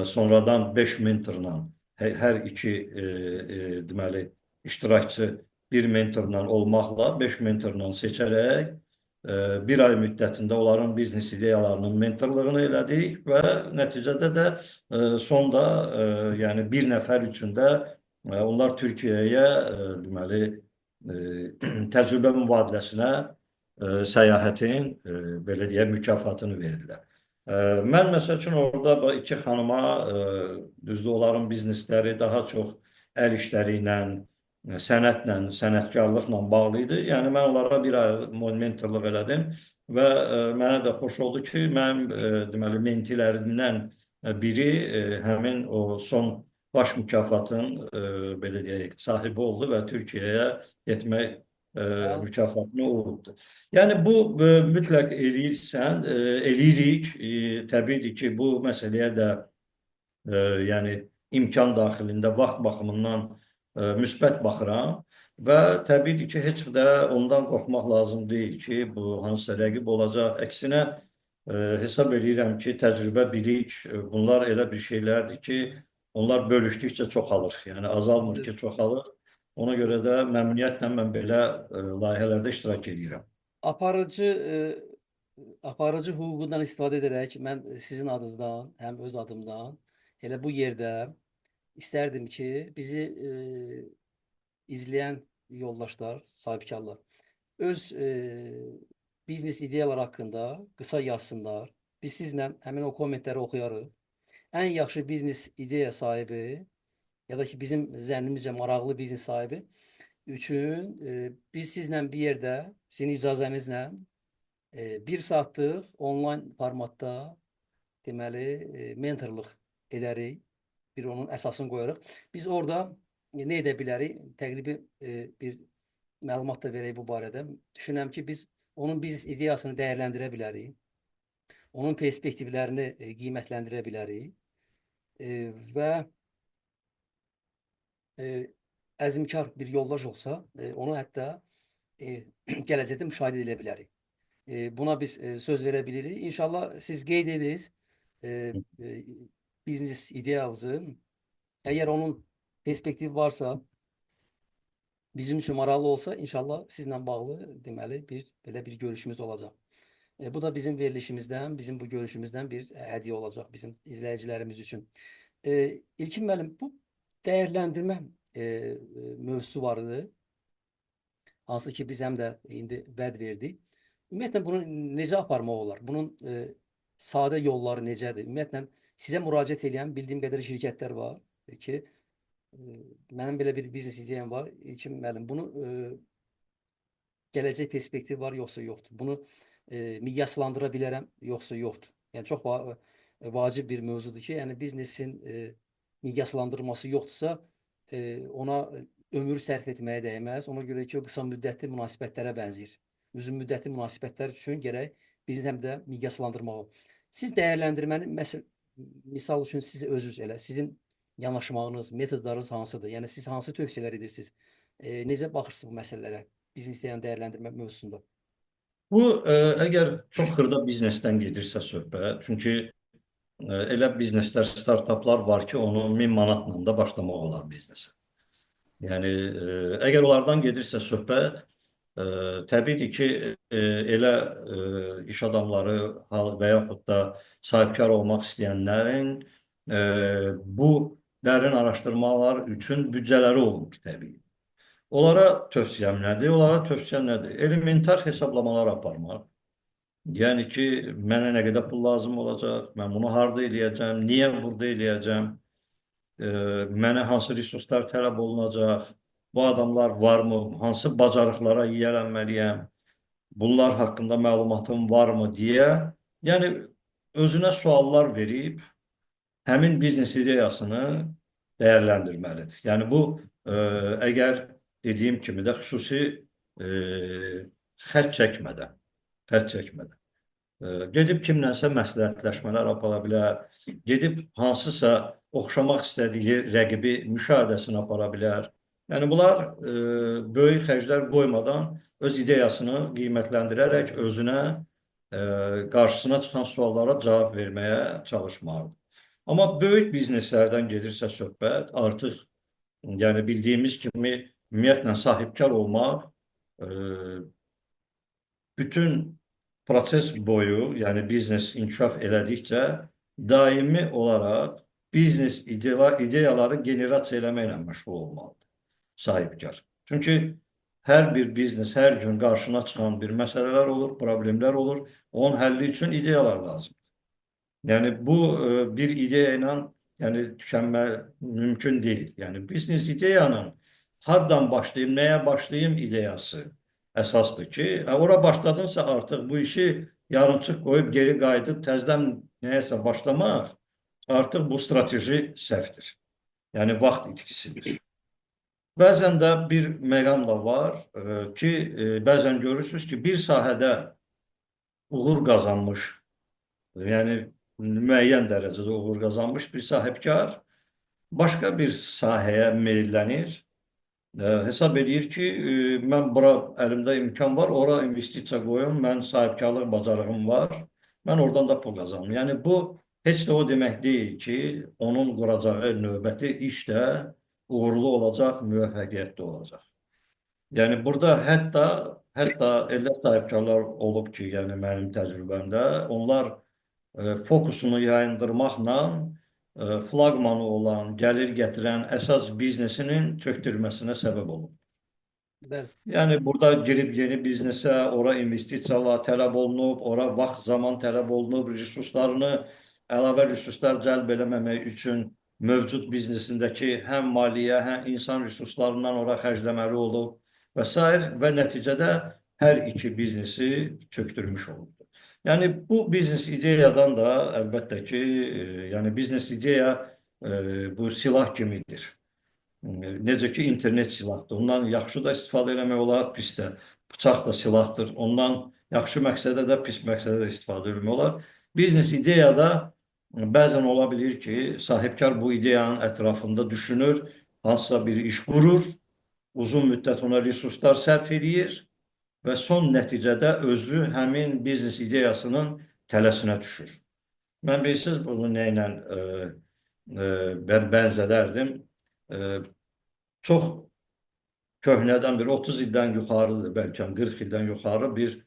sonradan 5 mentorla hər iki deməli iştirakçı bir mentorla olmaqla 5 mentorla seçərək bir ay müddətində onların biznes ideyalarının mentorluğunu elədik və nəticədə də sonda yəni bir nəfər üçün də onlar Türkiyəyə deməli təcrübə mübadiləsinə səyahətin belə deyək mükafatını verdilər. Mən məsəl üçün orada iki xanıma düzdür onların biznesləri daha çox əl işləri ilə, sənətlə, sənətkarlıqla bağlı idi. Yəni mən onlara bir ay mentorluq elədim və mənə də xoş oldu ki, mənim deməli mentilərimdən biri həmin o son baş mükafatın belə deyək sahibi oldu və Türkiyəyə getmək mükafatını uğurdu. Yəni bu mütləq eləyirsən, eləyirik. Təbiidir ki, bu məsələyə də yəni imkan daxilində vaxt baxımından müsbət baxıram və təbiidir ki, heç də ondan qorxmaq lazım deyil ki, bu hansısa rəqib olacaq. Əksinə hesab edirəm ki, təcrübə, bilik bunlar elə bir şeylərdir ki, onlar bölüşdükcə çoxalır. Yəni azalmır ki, çoxalır. Ona görə də məmnuniyyətlə mən belə layihələrdə iştirak edirəm. Aparıcı hüququndan istifadə edərək mən sizin adınızdan, həm öz adımdan elə bu yerdə istərdim ki, bizi izləyən yoldaşlar, sahibkarlar öz biznes ideyalar haqqında qısa yazsınlar. Biz sizlə həmin o kommentləri oxuyarıq. Ən yaxşı biznes ideya sahibi ya da ki bizim zənnimizcə maraqlı biznes sahibi üçün biz sizlə bir yerdə, sizin icazənizlə 1 saatlıq onlayn formatda deməli mentorluq edərik. Bir onun əsasını qoyarıq. Biz orada nə edə bilərik? Təqribi bir məlumat da verək bu barədə. Düşünürəm ki, biz onun biznes ideyasını dəyərləndirə bilərik. Onun perspektivlərini qiymətləndirə bilərik. Və əzmkar bir yoldaş olsa, onu hətta gələcəkdə müşahidə edə bilərik. Buna biz söz verə bilirik. İnşallah siz qeyd ediniz biznes ideyamızı. Əgər onun perspektiv varsa, bizim üçün maraqlı olsa, inşallah sizlə bağlı deməli belə bir görüşümüz olacaq. Bu da bizim verilişimizdən, bizim bu görüşümüzdən bir hədiyyə olacaq bizim izləyicilərimiz üçün. İlkin müəllim, bu dəyərləndirmə mövzusu var idi. Hansı ki biz həm də indi vəd verdik. Ümumiyyətlə bunu necə aparmaq olar? Bunun sadə yolları necədir? Ümumiyyətlə sizə müraciət edən bildiyim qədər şirkətlər var ki, mənim belə bir biznes ideyam var. İlkin müəllim, bunu gələcək perspektiv var yoxsa yoxdur? Bunu miqyaslandıra bilərəm yoxsa yoxdur? Yəni çox vacib bir mövzudur ki, yəni biznesin miqyaslandırılması yoxdursa, ona ömür sərf etməyə dəyməz. Ona görə ki, o qısa müddətli münasibətlərə bənzəyir. Uzun müddətli münasibətlər üçün gərək biznes həm də miqyaslandırmağı. Siz dəyərləndirməni misal üçün siz özünüz elə sizin yanaşmağınız, metodlarınız hansıdır? Yəni siz hansı tövsiyələr edirsiniz? Necə baxırsınız bu məsələlərə? Biznesdən dəyərləndirmə mövzusunda. Bu əgər çox xırda biznesdən gedirsə söhbət, çünki elə bizneslər, startaplar var ki, onu 1000 manatla da başlamaq olar biznesə. Yəni əgər onlardan gedirsə söhbət, təbiidir ki, elə iş adamları və yaxud da sahibkar olmaq istəyənlərin bu dərin araşdırmalar üçün büdcələri olmur təbii. Onlara tövsiyəm nədir? Onlara tövsiyəm nədir? Elementar hesablamalar aparmaq. Yəni ki, mənə nə qədər pul lazım olacaq, mən bunu harda eləyəcəm, niyə burada eləyəcəm, mənə hansı resurslar tələb olunacaq, bu adamlar varmı, hansı bacarıqlara yiyələnməliyəm, bunlar haqqında məlumatım varmı deyə, yəni özünə suallar verib, həmin biznes ideyasını dəyərləndirməlidir. Yəni bu, əgər dediyim kimi də xüsusi xərc çəkmədən, gedib kimlənsə məsləhətləşmələr apara bilər, gedib hansısa oxşamaq istədiyi rəqibi müşahidəsini apara bilər. Yəni bunlar böyük xərclər qoymadan öz ideyasını qiymətləndirərək özünə qarşısına çıxan suallara cavab verməyə çalışmalıdır. Amma böyük bizneslərdən gedirsə söhbət, artıq yəni bildiyimiz kimi ümumiyyətlə sahibkar olmaq bütün proses boyu, yəni biznes inkişaf elədikcə daimi olaraq biznes ideyaları generasiya eləməklə məşğul olmalıdır sahibkar. Çünki hər bir biznes hər gün qarşına çıxan bir məsələlər olur, problemlər olur. Onun həlli üçün ideyalar lazımdır. Yəni bu bir ideya ilə yəni tükənmək mümkün deyil. Yəni biznes ideyanın hardan başlayım, nəyə başlayım ideyası əsasdır ki, ora başladınsa artıq bu işi yarımçıq qoyub geri qayıdıb təzədən nəyəsə başlamaq artıq bu strateji səhvdir. Yəni vaxt itkisidir. Bəzən də bir məqam da var ki, bəzən görürsünüz ki, bir sahədə uğur qazanmış, yəni müəyyən dərəcədə uğur qazanmış bir sahibkar başqa bir sahəyə meyllənir. Hesab edir ki, mən bura əlimdə imkan var, ora investisiya qoyum, mən sahibkarlıq bacarığım var, mən oradan da pul qazanım. Yəni bu heç də o demək deyil ki, onun quracağı növbəti iş də uğurlu olacaq, müvəffəqiyyətli olacaq. Yəni burada hətta elə sahibkarlar olub ki, yəni mənim təcrübəmdə onlar fokusunu yayındırmaqla flaqmanı olan, gəlir gətirən əsas biznesinin çökdürməsinə səbəb olub. Bəli. Yəni burada girib yeni biznesə, ora investisiyalar tələb olunub, ora vaxt, zaman tələb olunub, resurslarını, əlavə resurslar cəlb eləməmək üçün mövcud biznesindəki həm maliyyə, həm insan resurslarından ora xərcləməli olub və s. və nəticədə hər iki biznesi çökdürmüş olubdur. Yəni bu biznes ideyadan da əlbəttə ki, yəni biznes ideya bu silah kimidir. Necə ki internet silahdır. Ondan yaxşı da istifadə eləmək olar, pis də. Bıçaq da silahdır. Ondan yaxşı məqsədə də, pis məqsədə də istifadə eləmək olar. Biznes ideyada bəzən ola bilir ki, sahibkar bu ideyanın ətrafında düşünür, hansısa bir iş qurur, uzun müddət ona resurslar sərf edir və son nəticədə özü həmin biznes ideyasının tələsinə düşür. Mən bilirsiniz, bunu nə ilə bənzədərdim? çox köhnədən bir 30 ildən yuxarıdır, bəlkə 40 ildən yuxarı bir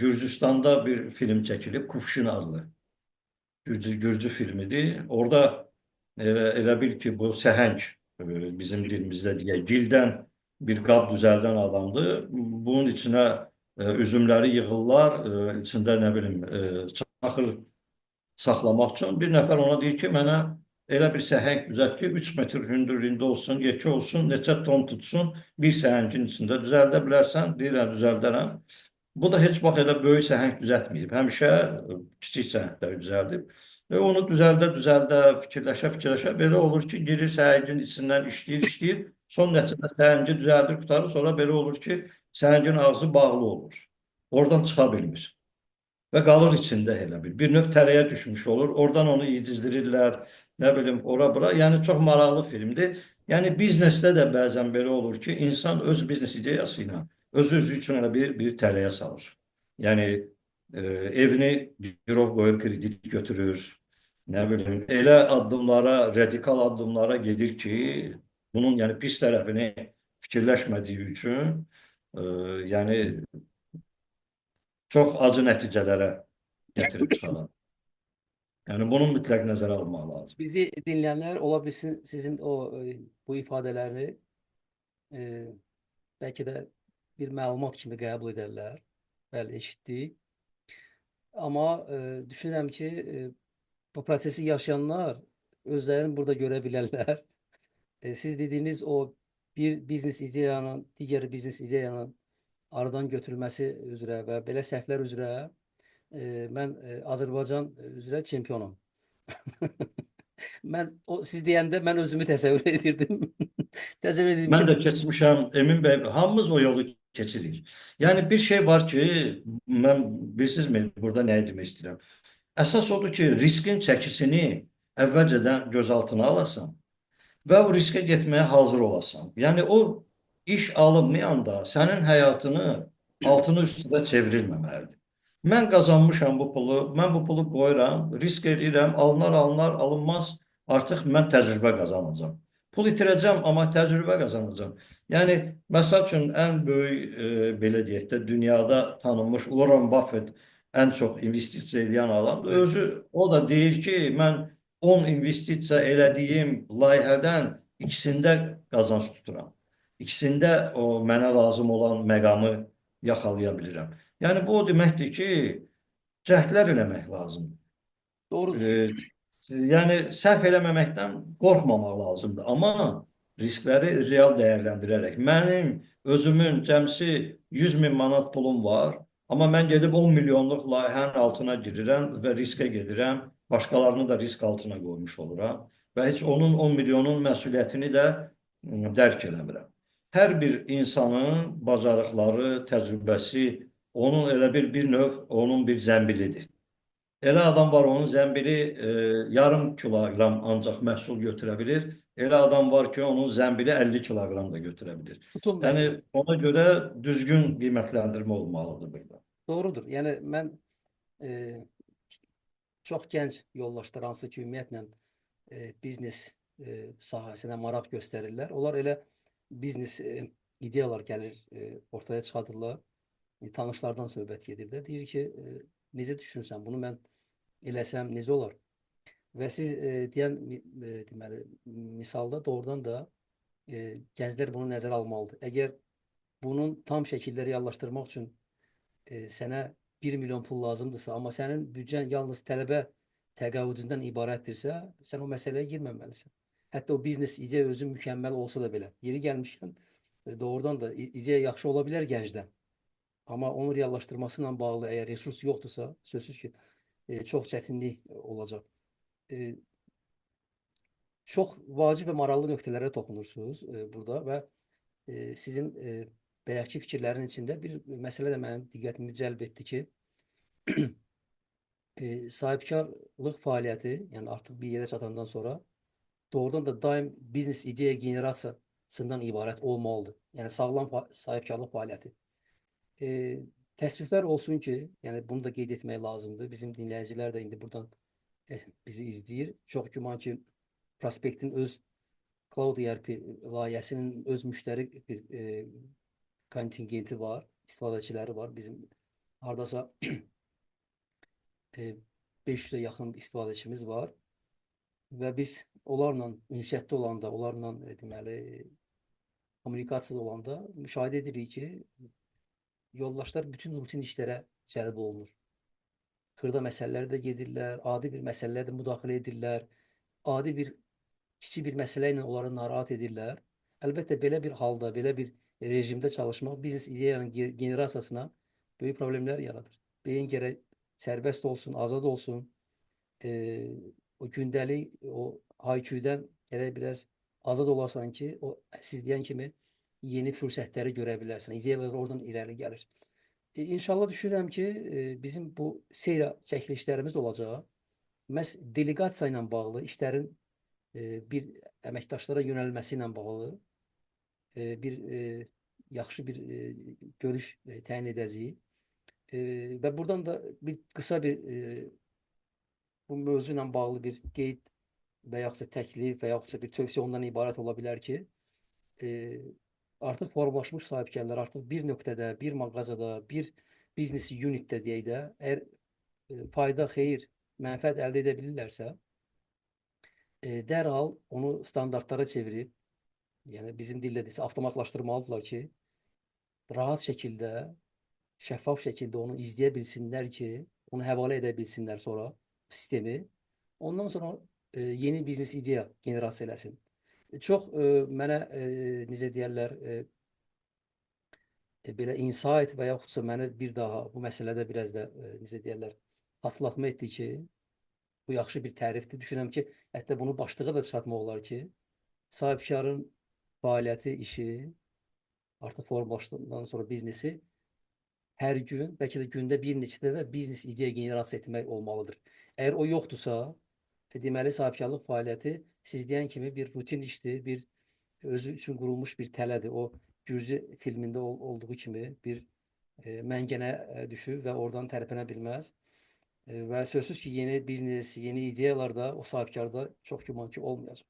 Gürcüstanda bir film çəkilib, Kufşin adlı. Gürcü filmidir. Orada elə bil ki, bu səhəng, bizim dilimizdə deyək, gildən bir qab düzəldən adamdır. Bunun içinə üzümləri yığırlar, içində nə bilim çaxır saxlamaq üçün. Bir nəfər ona deyir ki, mənə elə bir səhəng düzəlt ki, 3 metr hündürlüyündə olsun, yekə olsun, neçə ton tutsun, bir səhəngin içində düzəldə bilərsən, deyirəm, düzəldərəm. Bu da heç vaxt elə böyük səhəng düzəltməyib. Həmişə kiçik səhəngləri düzəldib. Və onu düzəldə, fikirləşə, belə olur ki, girir səhəngin içindən işləyir. Son nəticədə səhəngi düzəldir, qutarır. Sonra belə olur ki, səhəngin ağzı bağlı olur. Oradan çıxa bilmir. Və qalır içində elə bir. Bir növ tələyə düşmüş olur. Oradan onu yedizdirirlər, nə bilim, ora-bura. Yəni, çox maraqlı filmdir. Yəni, biznesdə də bəzən belə olur ki, insan öz biznes ideyası ilə özü üçün elə bir tələyə salır. Yəni, evini girov qoyur, kredit götürür, nə bilim, elə addımlara, radikal addımlara gedir ki, bunun yəni pis tərəfini fikirləşmədiyi üçün, yəni çox acı nəticələrə gətirib çıxarır. Yəni, bunu mütləq nəzərə almaq lazım. Bizi dinleyenler ola bilsin sizin bu ifadelerini belki de bir məlumat kimi qəbul ederler. Bəli, eşitdik. Ama düşünürəm ki, bu prosesi yaşayanlar özlərini burada görə bilərlər. Siz dediğiniz o bir biznes ideyanın, digər biznes ideyanın aradan götürülməsi üzrə və belə səhvlər üzrə mən Azərbaycan üzrə çempionam. Siz deyəndə mən özümü təsəvvür edirdim. Təsəvvür edirdim Mən ki, də keçmişəm, Emin bəy, hamımız o yolu keçirik. Yəni, bir şey var ki, bilirsinizmi, burada nəyi demək istəyirəm? Əsas odur ki, riskin çəkisini əvvəlcədən gözaltına alasan və o riskə getməyə hazır olasan. Yəni, o iş alınmayanda sənin həyatını altını üstündə çevrilməməlidir. Mən qazanmışam bu pulu, mən bu pulu qoyuram, risk edirəm, alınar, alınmaz, artıq mən təcrübə qazanacağam. Pul itirəcəm, amma təcrübə qazanacağam. Yəni, məsəl üçün, ən böyük, belə deyək də, dünyada tanınmış Warren Buffett ən çox investisiya edən adamdır. Özü, o da deyir ki, mən 10 investisiya elədiyim layihədən ikisində qazanc tuturam. İkisində o mənə lazım olan məqamı yaxalaya bilirəm. Yəni, bu o deməkdir ki, cəhdlər eləmək lazımdır. doğrudur. Yəni, səhv eləməməkdən qorxmamaq lazımdır. Amma riskləri real dəyərləndirərək. Mənim özümün cəmsi 100 min manat pulum var. Amma mən gedib 10 milyonluq layihənin altına girirəm və riskə gedirəm. Başqalarını da risk altına qoymuş oluram. Və heç onun 10 milyonun məsuliyyətini də dərk eləmirəm. Hər bir insanın bacarıqları, təcrübəsi, onun elə bir növ, onun bir zəmbilidir. Elə adam var, onun zəmbili yarım kiloqram ancaq məhsul götürə bilir. Elə adam var ki, onun zəmbili 50 kiloqram da götürə bilir. Tutum Yəni, meselesi. ona görə düzgün qiymətləndirmə olmalıdır burada. Doğrudur. Yəni mən çox gənc yoldaşlar hansı ki, ümumiyyətlə biznes sahəsinə maraq göstərirlər. Onlar elə biznes ideyalar gəlir, ortaya çıxadırlar. Tanışlardan söhbət gedir də. Deyir ki, necə düşünsən, bunu mən eləsəm necə olar? Və siz deyən deməli, misalda doğrudan da gənclər bunu nəzərə almalıdır. Əgər bunun tam şəkildə reallaşdırmaq üçün sənə 1 milyon pul lazımdırsa, amma sənin büdcən yalnız tələbə təqaüdündən ibarətdirsə, sən o məsələyə girməməlisən. Hətta o biznes ideya özü mükəmməl olsa da belə. Yeri gəlmişkən doğrudan da ideya yaxşı ola bilər gəncdən. Amma onun reallaşdırması ilə bağlı əgər resurs yoxdursa, sözsüz ki, çox çətinlik olacaq. Çox vacib və maraqlı nöqtələrə toxunursunuz burada və sizin bayaqki fikirlərin içində bir məsələ də mənim diqqətimi cəlb etdi ki, sahibkarlıq fəaliyyəti, yəni artıq bir yerə çatandan sonra doğrudan da daim biznes ideya generasiyasından ibarət olmalıdır. Yəni sağlam sahibkarlıq fəaliyyəti. Təəssüflər olsun ki, yəni bunu da qeyd etmək lazımdır. Bizim dinləyicilər də indi buradan bizi izləyir. Çox güman ki, prospektin öz Cloud ERP layihəsinin öz müştəri bir kontingenti var, istifadəçiləri var. Bizim hardasa 500-ə yaxın istifadəçimiz var və biz onlarla ünsiyyətdə olanda, onlarla deməli kommunikasiyada olanda müşahidə edirik ki, yoldaşlar bütün rutin işlərə cəlb olunur. Xırda məsələləri də gedirlər, adi bir məsələlərə də müdaxilə edirlər, adi bir kiçik bir məsələ ilə onları narahat edirlər. Əlbəttə belə bir halda, belə bir rejimdə çalışmaq biznes ideyanın generasiyasına böyük problemlər yaradır. Beyin gərək sərbəst olsun, azad olsun. O gündəlik o hay-küydən gərək biraz azad olasan ki, o siz deyən kimi yeni fürsətləri görə bilərsən. İdeyalar oradan irəli gəlir. İnşallah düşünürəm ki, bizim bu seyr çəkilişlərimiz olacaq. Məhz delegasiya ilə bağlı işlərin bir əməkdaşlara yönəlməsi ilə bağlı bir yaxşı bir görüş təyin edəcəyik. Və buradan da bir qısa bir bu mövzu ilə bağlı bir qeyd və yaxudsa təklif və yaxudsa bir tövsiyə ondan ibarət ola bilər ki, artıq formalaşmış sahibkarlar artıq bir nöqtədə, bir mağazada, bir biznes unitdə deyək də, əgər fayda, xeyir, mənfəət əldə edə bilirlərsə, dərhal onu standartlara çevirib, yəni bizim dillə desə avtomatlaşdırmalıdırlar ki, rahat şəkildə, şəffaf şəkildə onu izləyə bilsinlər ki, onu həvalə edə bilsinlər sonra sistemi. Ondan sonra yeni biznes ideya generasiya eləsin. Çox mənə necə deyərlər, belə insight və yaxudsa məni bir daha bu məsələdə biraz da necə deyərlər, hatırlatma etdi ki, bu yaxşı bir tərifdir. Düşünürəm ki, hətta bunu başlığa da çıxartmaq olar ki, sahibkarın fəaliyyəti, işi artıq formalaşdıqdan sonra biznesi hər gün, bəlkə də gündə bir neçə dəfə biznes ideya generasiya etmək olmalıdır. Əgər o yoxdursa, deməli sahibkarlıq fəaliyyəti siz deyən kimi bir rutin işdir, bir özü üçün qurulmuş bir tələdir. O Gürcü filmində olduğu kimi bir məngənə düşür və oradan tərpənə bilməz. Və sözsüz ki, yeni biznes, yeni ideyalar da o sahibkarda çox güman ki, olmayacaq.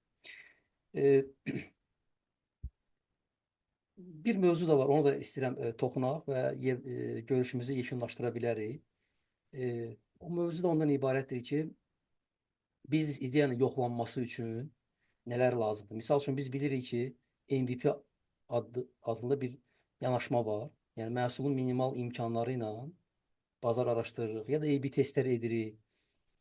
Bir mövzu da var, onu da istəyirəm toxunaq və görüşümüzü yekunlaşdıra bilərik. O mövzu da ondan ibarətdir ki, biznes ideyanın yoxlanması üçün nələr lazımdır? Misal üçün biz bilirik ki, MVP adında bir yanaşma var. Yəni məhsulun minimal imkanları ilə bazar araşdırırıq ya da A/B testlər edirik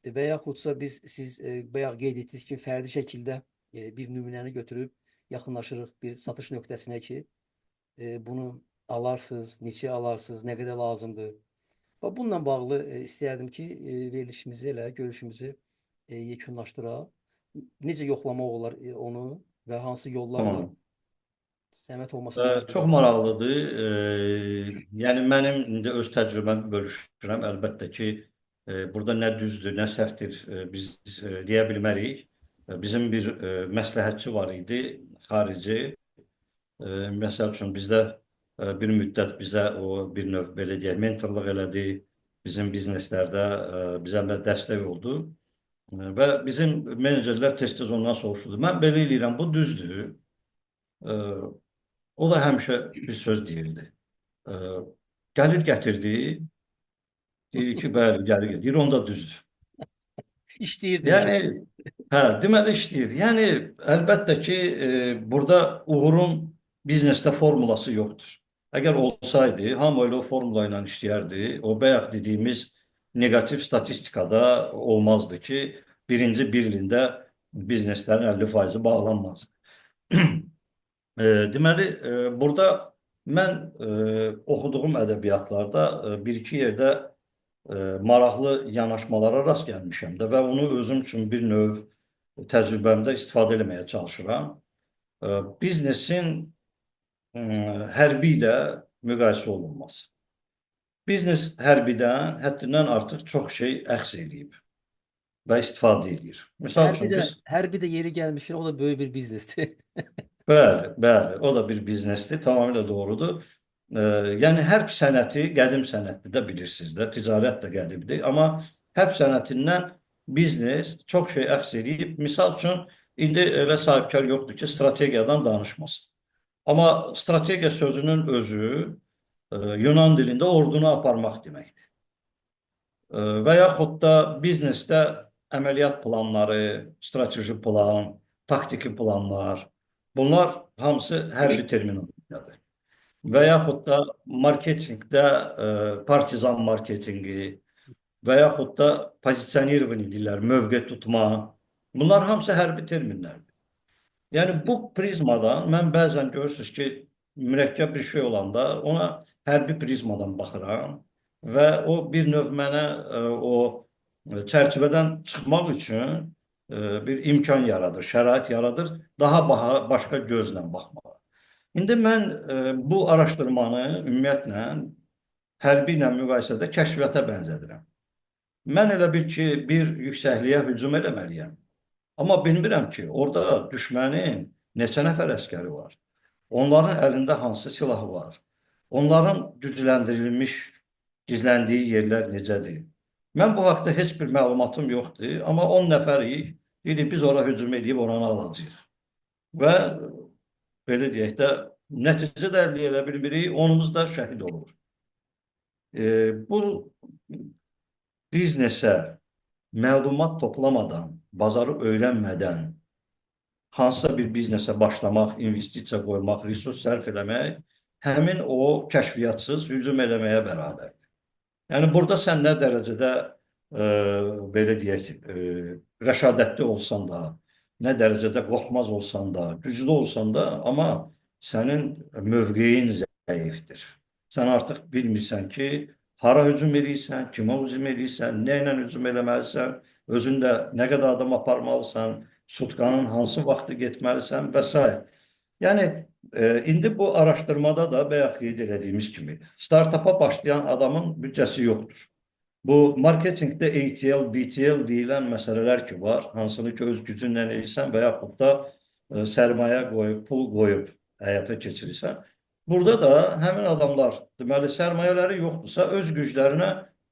və yaxudsa siz bayaq qeyd etdiniz ki, fərdi şəkildə bir nümunəni götürüb yaxınlaşırıq bir satış nöqtəsinə ki, bunu alarsınız, neçə alarsınız, nə qədər lazımdır. Və bununla bağlı istəyərdim ki, verilişimizi elə, görüşümüzü yekunlaşdıraq. Necə yoxlamaq olar onu və hansı yollar var? Tamam. Zəhmət olmasa bir Çox maraqlıdır. Yəni mənim indi öz təcrübəmi bölüşürəm. Əlbəttə ki, burada nə düzdür, nə səhvdir biz deyə bilmərik. Bizim bir məsləhətçi var idi, xarici. Məsəl üçün bizdə bir müddət bizə o bir növ belə deyək, mentorluq elədi. Bizim bizneslərdə bizə dəstək oldu. Və bizim menecerlər tez-tez ondan soruşurdu. Mən belə eləyirəm, bu düzdür. O da həmişə bir söz deyirdi. Gəlir gətirdi, deyir ki, bəli, gəlir gəlir. Deyir, onda düzdür. İşləyirdi Yəni, yəni. deməli işləyir. Yəni, əlbəttə ki, burada uğurun biznesdə formulası yoxdur. Əgər olsaydı, hamı elə o formula ilə işləyərdi. O bayaq dediyimiz negativ statistikada olmazdı ki, birinci bir ilində bizneslərin 50% bağlanmazdı. Deməli, burada mən oxuduğum ədəbiyyatlarda bir-iki yerdə maraqlı yanaşmalara rast gəlmişəm də və onu özüm üçün bir növ təcrübəmdə istifadə etməyə çalışıram. Biznesin hərbi ilə müqayisə olunması. Biznes hərbidən həddindən artıq çox şey əxz edib və istifadə edir. Misal üçün biz... Hərbi də yeri gəlmişdir, o da böyük bir biznesdir. Bəli, bəli, o da bir biznesdir, tamamilə doğrudur. Yəni, hərb sənəti qədim sənətdir də bilirsiniz də, ticarət də qədimdir. Amma hərb sənətindən biznes çox şey əxz edib. Misal üçün, İndi elə sahibkar yoxdur ki, strategiyadan danışmasın. Amma strategiya sözünün özü Yunan dilində ordunu aparmaq deməkdir. Və yaxud da biznesdə əməliyyat planları, strateji plan, taktiki planlar, bunlar hamısı hərbi terminologiyadır. Və yaxud da marketinqdə partizan marketinqi və yaxud da pozisionerivani deyirlər, mövqe tutma. Bunlar hamısı hərbi terminlərdir. Yəni bu prizmadan mən bəzən görürsünüz ki, mürəkkəb bir şey olanda ona hərbi prizmadan baxıram və o bir növ mənə o çərçivədən çıxmaq üçün bir imkan yaradır, şərait yaradır, daha başqa gözlə baxmağa. İndi mən bu araşdırmanı ümumiyyətlə hərbi ilə müqayisədə kəşfiyyata bənzədirəm. Mən elə bil ki, bir yüksəkliyə hücum eləməliyəm. Amma bilmirəm ki, orada düşmənin neçə nəfər əskəri var. Onların əlində hansı silahı var. Onların gücləndirilmiş, gizləndiyi yerlər necədir? Mən bu haqda heç bir məlumatım yoxdur. Amma 10 nəfərik, deyirik biz ora hücum edib oranı alacağıq. Və belə deyək də, nəticə də əldə edə bilmirik, onumuz da şəhid olur. Bu biznesə məlumat toplamadan, bazarı öyrənmədən hansısa bir biznesə başlamaq, investisiya qoymaq, resurs sərf eləmək həmin o kəşfiyyatçız hücum eləməyə bərabərdir. Yəni burada sən nə dərəcədə belə deyək, rəşadətli olsan da, nə dərəcədə qorxmaz olsan da, güclü olsan da, amma sənin mövqeyin zəifdir. Sən artıq bilmirsən ki, hara hücum edirsən, kimə hücum edirsən, nə ilə hücum eləməlisən, özündə nə qədər adam aparmalısan, sutkanın hansı vaxtı getməlisən və s. Yəni, indi bu araşdırmada da bayaq qeyd elədiyimiz kimi, startapa başlayan adamın büdcəsi yoxdur. Bu marketinqdə ATL, BTL deyilən məsələlər ki var, hansını ki öz gücünlə edirsən və yaxud da sərmayə qoyub, pul qoyub həyata keçirirsən. Burada da həmin adamlar, deməli, sərmayələri yoxdursa, öz güclərinə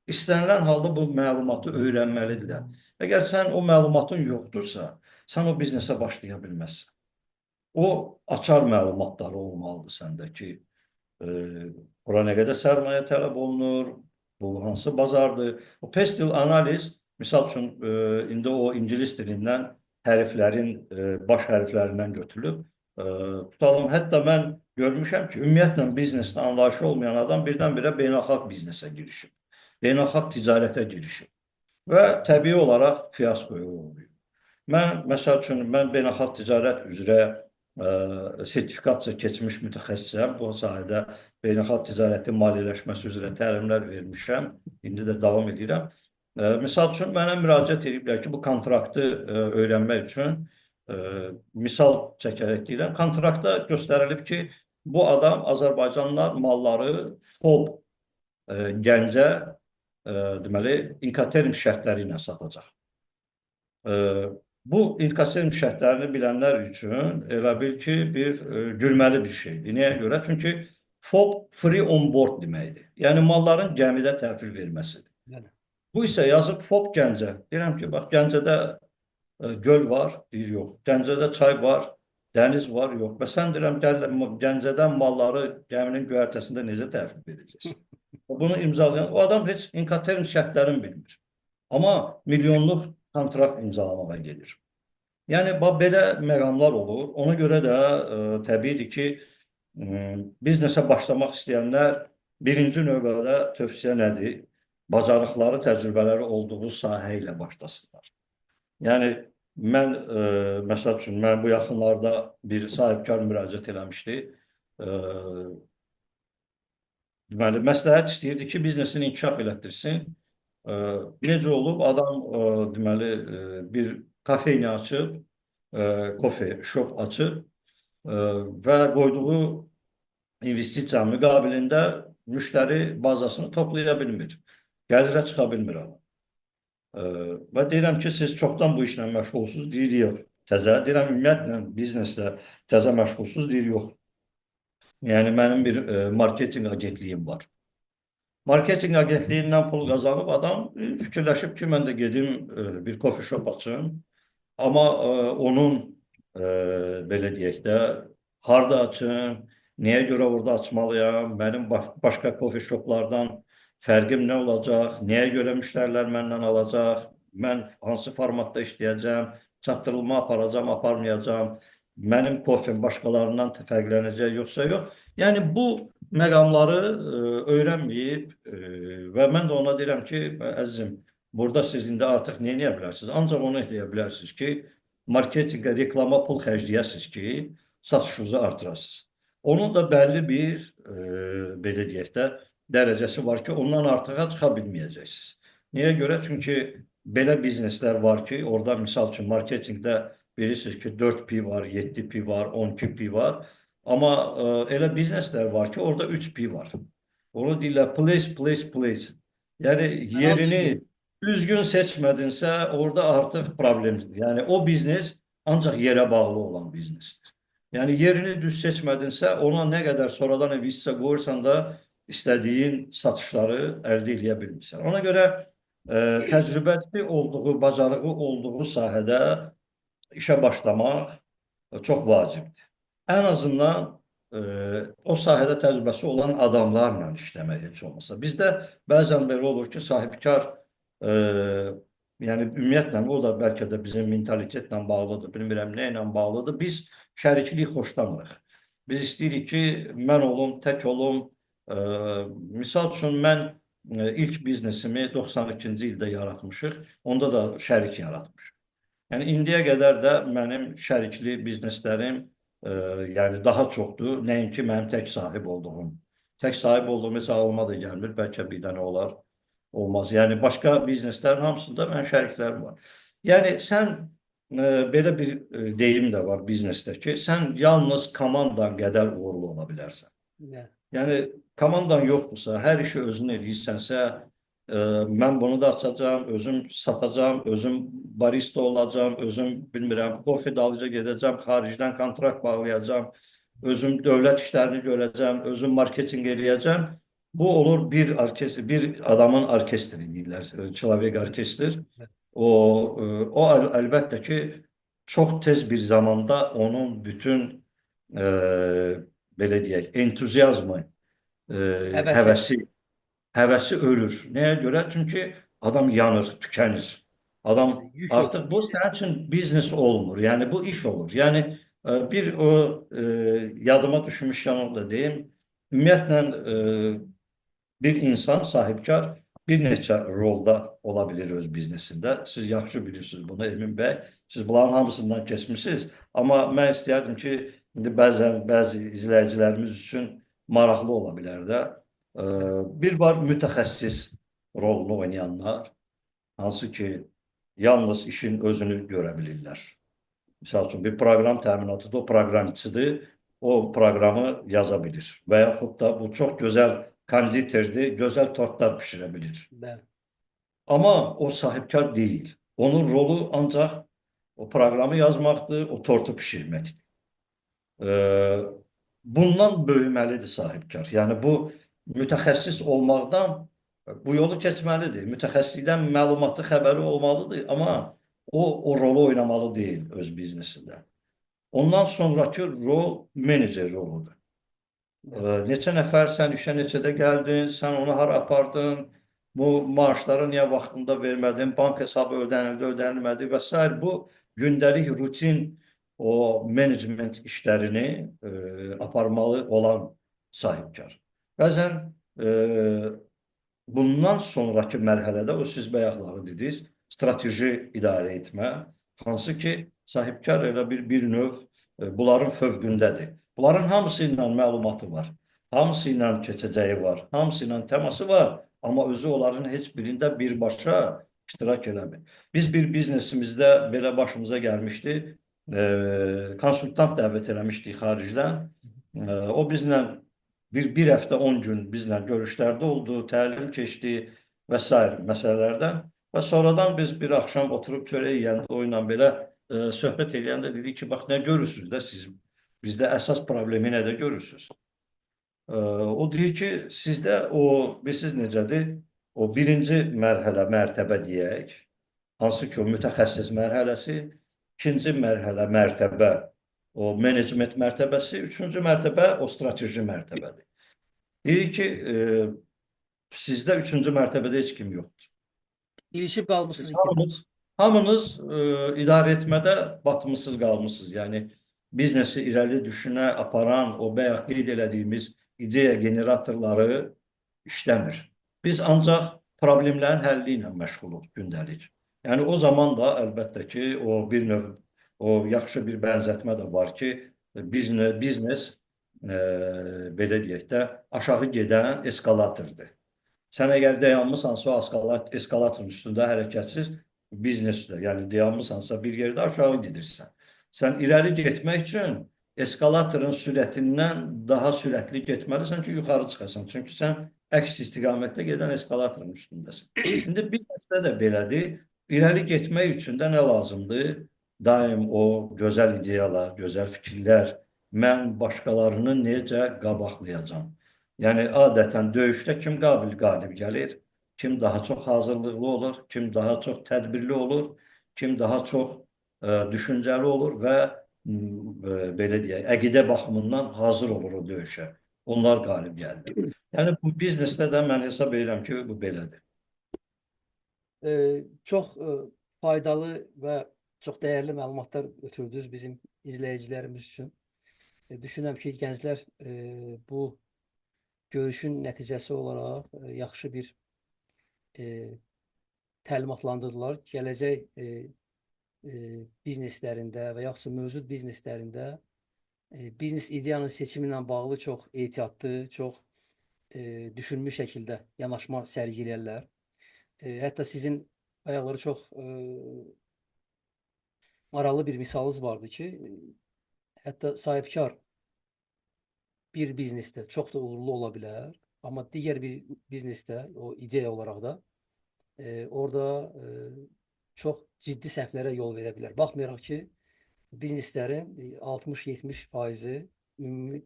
istənilən halda bu məlumatı öyrənməlidirlər. Əgər sən o məlumatın yoxdursa, sən o biznesə başlaya bilməzsən. O açar məlumatları olmalıdır səndə ki, ora nə qədər sərmayə tələb olunur, bu hansı bazardır. O pestil analiz, misal üçün, indi o ingilis dilindən hərflərin, baş hərflərindən götürülüb, tutalım, hətta mən görmüşəm ki, ümumiyyətlə biznesdə anlayışı olmayan adam birdən-birə beynəlxalq biznesə girişib, beynəlxalq ticarətə girişib və təbii olaraq fiyaskoya uğrayıb. Mən, məsəl üçün, mən beynəlxalq ticarət üzrə sertifikasiya keçmiş mütəxəssisəm. Bu sahədə beynəlxalq ticarətin maliyyələşməsi üzrə təlimlər vermişəm. İndi də davam edirəm. Misal üçün, mənə müraciət ediblər ki, bu kontraktı öyrənmək üçün misal çəkərək deyirəm. Kontraktda göstərilib ki, bu adam Azərbaycanlılar malları FOB Gəncə deməli, inkaterim şərtləri ilə satacaq. Bu inkasserim şərtlərini bilənlər üçün elə bil ki, bir gülməli bir şeydir. Niyə görə? Çünki FOB free on board deməkdir. Yəni malların gəmidə təhvil verməsidir. Bu isə yazıb FOB Gəncə. Deyirəm ki, bax, Gəncədə göl var, deyir, yox. Gəncədə çay var, dəniz var, yox. Və sən deyirəm, Gəncədən malları gəminin göyərtəsində necə təhvil verəcəksin? Bunu imzalayan, o adam heç inkaterim şərtlərini bilmir. Amma milyonluq kontrakt imzalamağa gedir. Yəni, belə məqamlar olur. Ona görə də təbiidir ki, biznesə başlamaq istəyənlər birinci növbədə tövsiyə nədir? Bacarıqları, təcrübələri olduğu sahə ilə başlasınlar. Yəni, mən, məsəl üçün, mən bu yaxınlarda bir sahibkar müraciət eləmişdi. Deməli, məsləhət istəyirdi ki, biznesini inkişaf elətdirsin. Necə olub? Adam, deməli, bir kafeyni açıb, kofe shop açıb və qoyduğu investisiya müqabilində müştəri bazasını toplaya bilmir. Gəlirə çıxa bilmir adam. Və deyirəm ki, siz çoxdan bu işlə məşğulsuz, deyir, yox. Təzə, deyirəm, ümumiyyətlə, bizneslə təzə məşğulsuz, deyir, yox. Yəni, mənim bir marketinq agentliyim var. Marketinq agentliyindən pul qazanıb adam fikirləşib ki, mən də gedim bir coffee shop açım. Amma onun belə deyək də, harda açım, nəyə görə orada açmalıyam, mənim başqa coffee shoplardan fərqim nə olacaq, nəyə görə müştərilər məndən alacaq, mən hansı formatda işləyəcəm, çatdırılma aparacam, aparmayacam, mənim kofem başqalarından fərqlənəcək yoxsa yox. Yəni bu məqamları öyrənməyib və mən də ona deyirəm ki, əzizim, burada siz indi artıq nə edə bilərsiniz? Ancaq onu edə bilərsiniz ki, marketinqə, reklama pul xərcləyəsiniz ki, satışınızı artırasınız. Onun da bəlli bir, belə deyək də, dərəcəsi var ki, ondan artığa çıxa bilməyəcəksiniz. Niyə görə? Çünki belə bizneslər var ki, orada misal üçün marketinqdə bilirsiniz ki, 4P var, 7P var, 12P var. Amma elə bizneslər var ki, orada 3P var. Onu deyirlər place, place, place. Yəni Yəni ancaq yerini düzgün seçmədinsə, orada artıq problemdir. Yəni o biznes ancaq yerə bağlı olan biznesdir. Yəni yerini düz seçmədinsə, ona nə qədər sonradan investisiya qoyursan da istədiyin satışları əldə edə bilmirsən. Ona görə təcrübəli olduğu, bacarığı olduğu sahədə işə başlamaq çox vacibdir. Ən azından o sahədə təcrübəsi olan adamlarla işləmək heç olmasa. Bizdə bəzən belə olur ki, sahibkar, yəni ümumiyyətlə o da bəlkə də bizim mentalitetlə bağlıdır, bilmirəm nə ilə bağlıdır. Biz şəriklik xoşlamırıq. Biz istəyirik ki, mən olum, tək olum. Misal üçün mən ilk biznesimi 92-ci ildə yaratmışıq. Onda da şərik yaratmışıq. Yəni indiyə qədər də mənim şərikli bizneslərim yəni daha çoxdur. Nəinki mənim tək sahib olduğum. Tək sahib olduğum heç ağlıma da gəlmir. Bəlkə bir dənə olar, olmaz. Yəni başqa bizneslərin hamısında mənim şəriklərim var. Yəni sən belə bir deyim də var biznesdə ki, sən yalnız komandan qədər uğurlu ola bilərsən. Yəni komandan yoxdursa, hər işi özün edirsənsə, mən bunu da açacağam, özüm satacağam, özüm barista olacağam, özüm bilmirəm, kofe dalıca gedəcəm, xaricdən kontrakt bağlayacağam, özüm dövlət işlərini görəcəm, özüm marketinq eləyəcəm. Bu olur bir orkestr, bir adamın orkestri deyirlər, Человек orkestr. O əlbəttə ki, çox tez bir zamanda onun bütün belə deyək, entuziazmı, həvəsi ölür. Nəyə görə? Çünki adam yanır, tükənir. Adam artıq bu sənin üçün biznes olmur. Yəni bu iş olur. Yəni bir o yadıma düşmüşkən onu da deyim. Ümumiyyətlə bir insan sahibkar bir neçə rolda ola bilir öz biznesində. Siz yaxşı bilirsiniz bunu Emin bəy. Siz bunların hamısından keçmişsiniz. Amma mən istəyərdim ki, indi bəzi izləyicilərimiz üçün maraqlı ola bilər də. Bir var mütəxəssis rolunu oynayanlar, hansı ki, yalnız işin özünü görə bilirlər. Misal üçün, bir proqram təminatıdır, o proqramçıdır, o proqramı yaza bilir. Və yaxud da bu çox gözəl konditerdir, gözəl tortlar pişirə bilir. Amma o sahibkar deyil. Onun rolu ancaq o proqramı yazmaqdır, o tortu pişirməkdir. Bundan böyüməlidir sahibkar. Yəni bu mütəxəssis olmaqdan bu yolu keçməlidir. Mütəxəssislikdən məlumatı, xəbəri olmalıdır, amma o rolu oynamalı deyil öz biznesində. Ondan sonraki rol menecer roludur. Neçə nəfər sən işə neçədə gəldin, sən onu hara apardın, bu maaşları niyə vaxtında vermədin, bank hesabı ödənildi, ödənilmədi və s. Bu gündəlik rutin o menecment işlərini aparmalı olan sahibkar. Bəzən bundan sonraki mərhələdə o siz bayaqları dediniz, strateji idarə etmə, hansı ki sahibkar elə bir növ bunların fövqündədir. Bunların hamısı ilə məlumatı var, hamısı ilə keçəcəyi var, hamısı ilə təması var, amma özü onların heç birində birbaşa iştirak eləmir. Biz bir biznesimizdə belə başımıza gəlmişdi, konsultant dəvət eləmişdik xaricdən. O bizlə bir həftə 10 gün bizlə görüşlərdə oldu, təlim keçdi və s. məsələlərdən. Və sonradan biz bir axşam oturub çörək yeyəndə o ilə belə söhbət eləyəndə dedik ki, bax, nə görürsünüz də siz? Bizdə əsas problemi nədə görürsünüz? O deyir ki, sizdə bilirsiniz necədir? O birinci mərhələ, mərtəbə deyək, hansı ki o mütəxəssis mərhələsi, İkinci mərhələ, mərtəbə o menecment mərtəbəsi, üçüncü mərtəbə o strateji mərtəbədir. Deyir ki, sizdə üçüncü mərtəbədə heç kim yoxdur. İlişib Siz qalmısınız ikidə. hamınız idarə etmədə batmısız qalmısınız. Yəni biznesi irəli düşünə aparan o bayaq qeyd elədiyimiz ideya generatorları işləmir. Biz ancaq problemlərin həlli ilə məşğuluq gündəlik. Yəni o zaman da əlbəttə ki, o bir növ o yaxşı bir bənzətmə də var ki, biznes belə deyək də aşağı gedən eskalatordur. Sən əgər dayanmısansa o eskalatorun üstündə hərəkətsiz biznesdə, yəni dayanmısansa bir yerdə aşağı gedirsən. Sən irəli getmək üçün eskalatorun sürətindən daha sürətli getməlisən ki, yuxarı çıxasan. Çünki sən əks istiqamətdə gedən eskalatorun üstündəsən. İndi biznesdə də belədir. İrəli getmək üçün də nə lazımdır? Daim o gözəl ideyalar, gözəl fikirlər, mən başqalarını necə qabaqlayacağam? Yəni adətən döyüşdə kim qalib gəlir, kim daha çox hazırlıqlı olur, kim daha çox tədbirli olur, kim daha çox düşüncəli olur və belə deyək, əqidə baxımından hazır olur o döyüşə. Onlar qalib gəldi. Yəni bu biznesdə də mən hesab edirəm ki, bu belədir. Çox faydalı və çox dəyərli məlumatlar ötürdünüz bizim izləyicilərimiz üçün. Düşünürəm ki, gənclər bu görüşün nəticəsi olaraq yaxşı bir təlimatlandırdılar. Gələcək bizneslərində və yaxud mövcud bizneslərində biznes ideyanın seçimi ilə bağlı çox ehtiyatlı, çox düşünmüş şəkildə yanaşma sərgiləyərlər. Hətta sizin bayaqları çox maraqlı bir misalınız vardı ki, hətta sahibkar bir biznesdə çox da uğurlu ola bilər, amma digər bir biznesdə o ideya olaraq da orada çox ciddi səhvlərə yol verə bilər. Baxmayaraq ki, bizneslərin 60-70% ümumi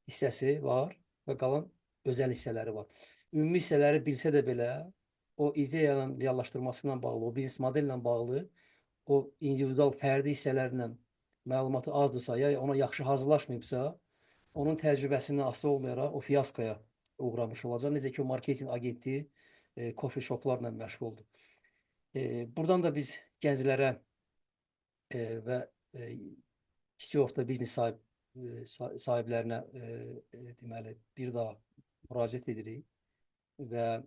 hissəsi var və qalan özəl hissələri var. Ümumi hissələri bilsə də belə o ideyanın reallaşdırması ilə bağlı, o biznes modeli ilə bağlı o individual fərdi hissələrlə məlumatı azdırsa, ya ona yaxşı hazırlaşmayıbsa, onun təcrübəsindən asılı olmayaraq o fiyaskoya uğramış olacaq. Necə ki, o marketinq agenti coffee shoplarla məşğuldur. Buradan da biz gənclərə və kiçik orta biznes sahiblərinə deməli bir daha müraciət edirik və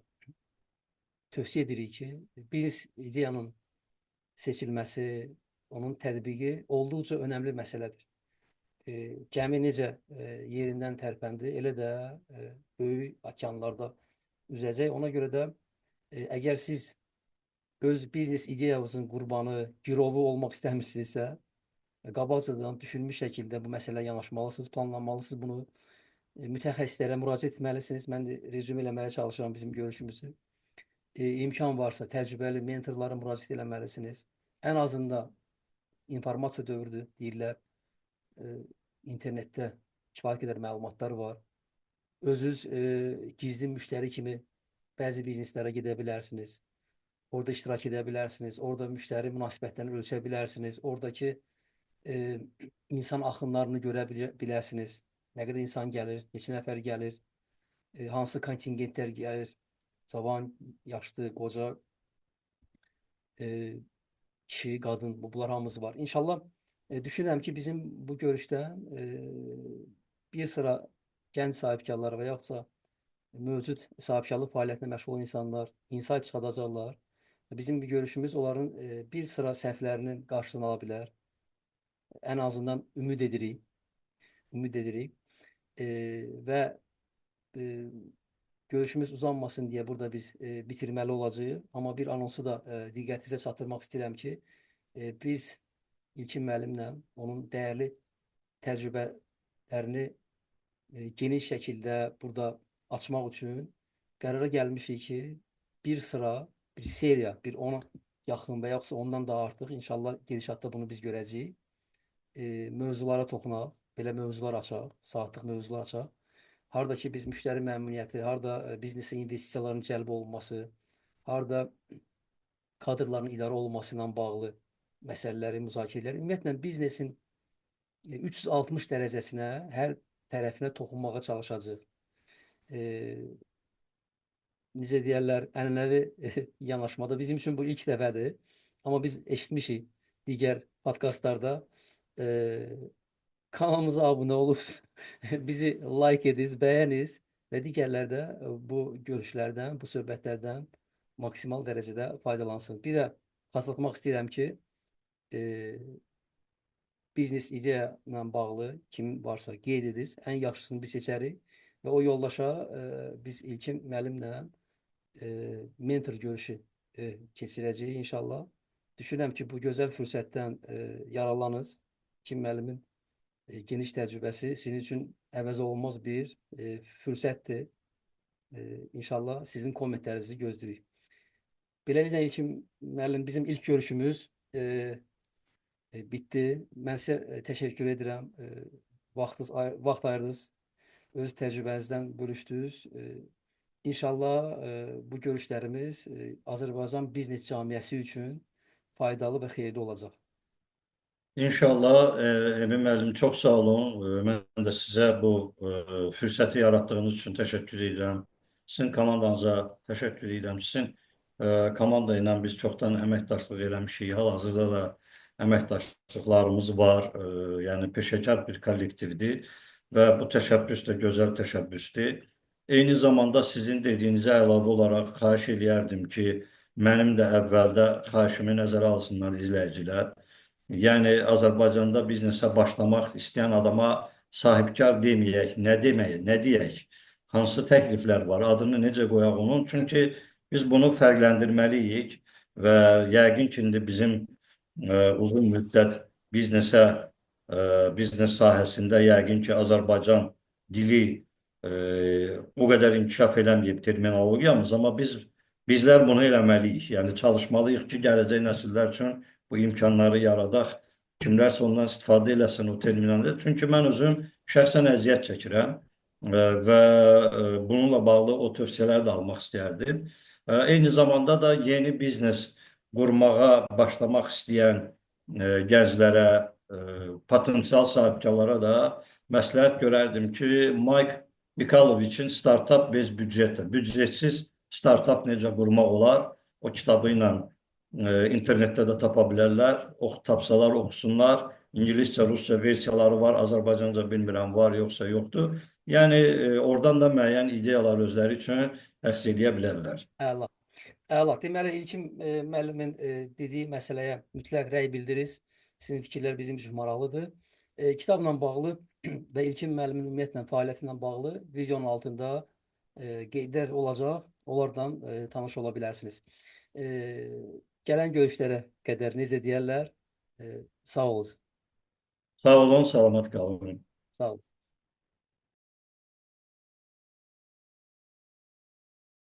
tövsiyə edirik ki, biznes ideyanın seçilməsi, onun tətbiqi olduqca önəmli məsələdir. Gəmi necə yerindən tərpəndi, elə də böyük okeanlarda üzəcək. Ona görə də əgər siz öz biznes ideyanızın qurbanı, girovu olmaq istəmirsinizsə, qabaqcadan düşünmüş şəkildə bu məsələyə yanaşmalısınız, planlamalısınız bunu. Mütəxəssislərə müraciət etməlisiniz. Mən də rezümə eləməyə çalışıram bizim görüşümüzü. İmkan varsa təcrübəli mentorlara müraciət etməlisiniz. Ən azından informasiya dövrüdür, deyirlər. İnternetdə kifayət qədər məlumatlar var. Özünüz gizli müştəri kimi bəzi bizneslərə gedə bilərsiniz. Orada iştirak edə bilərsiniz. Orada müştəri münasibətlərini ölçə bilərsiniz. Oradakı insan axınlarını görə bilərsiniz. Nə qədər insan gəlir, neçə nəfər gəlir, hansı kontingentlər gəlir, cavan, yaşlı, qoca, kişi, qadın, bunlar hamısı var. İnşallah düşünürəm ki, bizim bu görüşdən bir sıra gənc sahibkarlar və yaxudsa mövcud sahibkarlıq fəaliyyətinə məşğul olan insanlar insight çıxadacaqlar. Bizim bir görüşümüz onların bir sıra səhvlərinin qarşısını ala bilər. Ən azından ümid edirik. Ümid edirik. Və görüşümüz uzanmasın deyə burada biz bitirməli olacağıq. Amma bir anonsu da diqqətinizə çatdırmaq istəyirəm ki, biz İlkin müəllimlə onun dəyərli təcrübələrini geniş şəkildə burada açmaq üçün qərara gəlmişik ki, bir sıra, bir seriya, bir 10-a yaxın və yaxudsa ondan daha artıq inşallah gedişatda bunu biz görəcəyik. Mövzulara toxunaq, belə mövzular açaq, saatlıq mövzular açaq. Harda ki, biz müştəri məmnuniyyəti, harda biznesə investisiyaların cəlb olunması, harda kadrların idarə olunması ilə bağlı məsələləri, müzakirələri, ümumiyyətlə biznesin 360 dərəcəsinə, hər tərəfinə toxunmağa çalışacağıq. E, necə deyərlər, ənənəvi yanaşmada bizim üçün bu ilk dəfədir. Amma biz eşitmişik digər podkastlarda. E, kanalımıza abunə olub, bizi like ediniz, bəyəniz və digərlər də bu görüşlərdən, bu söhbətlərdən maksimal dərəcədə faydalansın. Bir də xatırlatmaq istəyirəm ki, e, biznes ideya ilə bağlı kim varsa qeyd ediniz. Ən yaxşısını biz seçərik və o yoldaşa biz İlkin müəllimlə mentor görüşü keçirəcəyik inşallah. Düşünürəm ki, bu gözəl fürsətdən yararlanınız. İlkin müəllimin geniş təcrübəsi sizin üçün əvəz olunmaz bir fürsətdir. İnşallah sizin kommentlərinizi gözləyirik. Beləliklə İlkin müəllim, bizim ilk görüşümüz bitdi. Mən sizə təşəkkür edirəm. Vaxt ayırdınız, öz təcrübənizdən bölüşdünüz. İnşallah bu görüşlərimiz Azərbaycan biznes camiəsi üçün faydalı və xeyirli olacaq. İnşallah Emin müəllim çox sağ olun. Mən də sizə bu fürsəti yaratdığınız üçün təşəkkür edirəm. Sizin komandanıza təşəkkür edirəm. Sizin komanda ilə biz çoxdan əməkdaşlıq eləmişik. Hal-hazırda da əməkdaşlıqlarımız var. Yəni peşəkar bir kollektivdir və bu təşəbbüs də gözəl təşəbbüsdür. Eyni zamanda sizin dediyinizə əlavə olaraq xahiş eləyərdim ki, mənim də əvvəldə xahişimi nəzərə alsınlar izləyicilər. Yəni Azərbaycanda biznesə başlamaq istəyən adama sahibkar deməyək, nə deməyək, nə deyək? Hansı təkliflər var, adını necə qoyaq onun? Çünki biz bunu fərqləndirməliyik və yəqin ki, indi bizim uzun müddət biznes sahəsində yəqin ki, Azərbaycan dili o qədər inkişaf eləməyib terminologiyamız, amma bizlər bunu eləməliyik. Yəni çalışmalıyıq ki, gələcək nəsillər üçün bu imkanları yaradaq, kimlərsə ondan istifadə eləsin o terminalda. Çünki mən özüm şəxsən əziyyət çəkirəm və bununla bağlı o tövsiyələri də almaq istəyərdim. Eyni zamanda da yeni biznes qurmağa başlamaq istəyən gənclərə, potensial sahibkarlara da məsləhət görərdim ki, Mike Mikaloviçin Startup bez büdcetdə, büdcetsiz startup necə qurmaq olar, o kitabı ilə internetdə də tapa bilərlər. Tapsalar, oxusunlar. İngiliscə, rusca versiyaları var. Azərbaycanca bilmirəm, var yoxsa yoxdur. Yəni oradan da müəyyən ideyalar özləri üçün əks edə bilərlər. Əla. Əla. Deməli, İlkin müəllimin dediyi məsələyə mütləq rəy bildirirsiniz. Sizin fikirlər bizim üçün maraqlıdır. Kitabla bağlı və İlkin müəllimin ümumiyyətlə fəaliyyəti ilə bağlı videonun altında qeydlər olacaq. Onlardan tanış ola bilərsiniz. Gələn görüşlərə qədər necə deyərlər? Sağ olun. Sağ olun, salamat qalın. Sağ olun.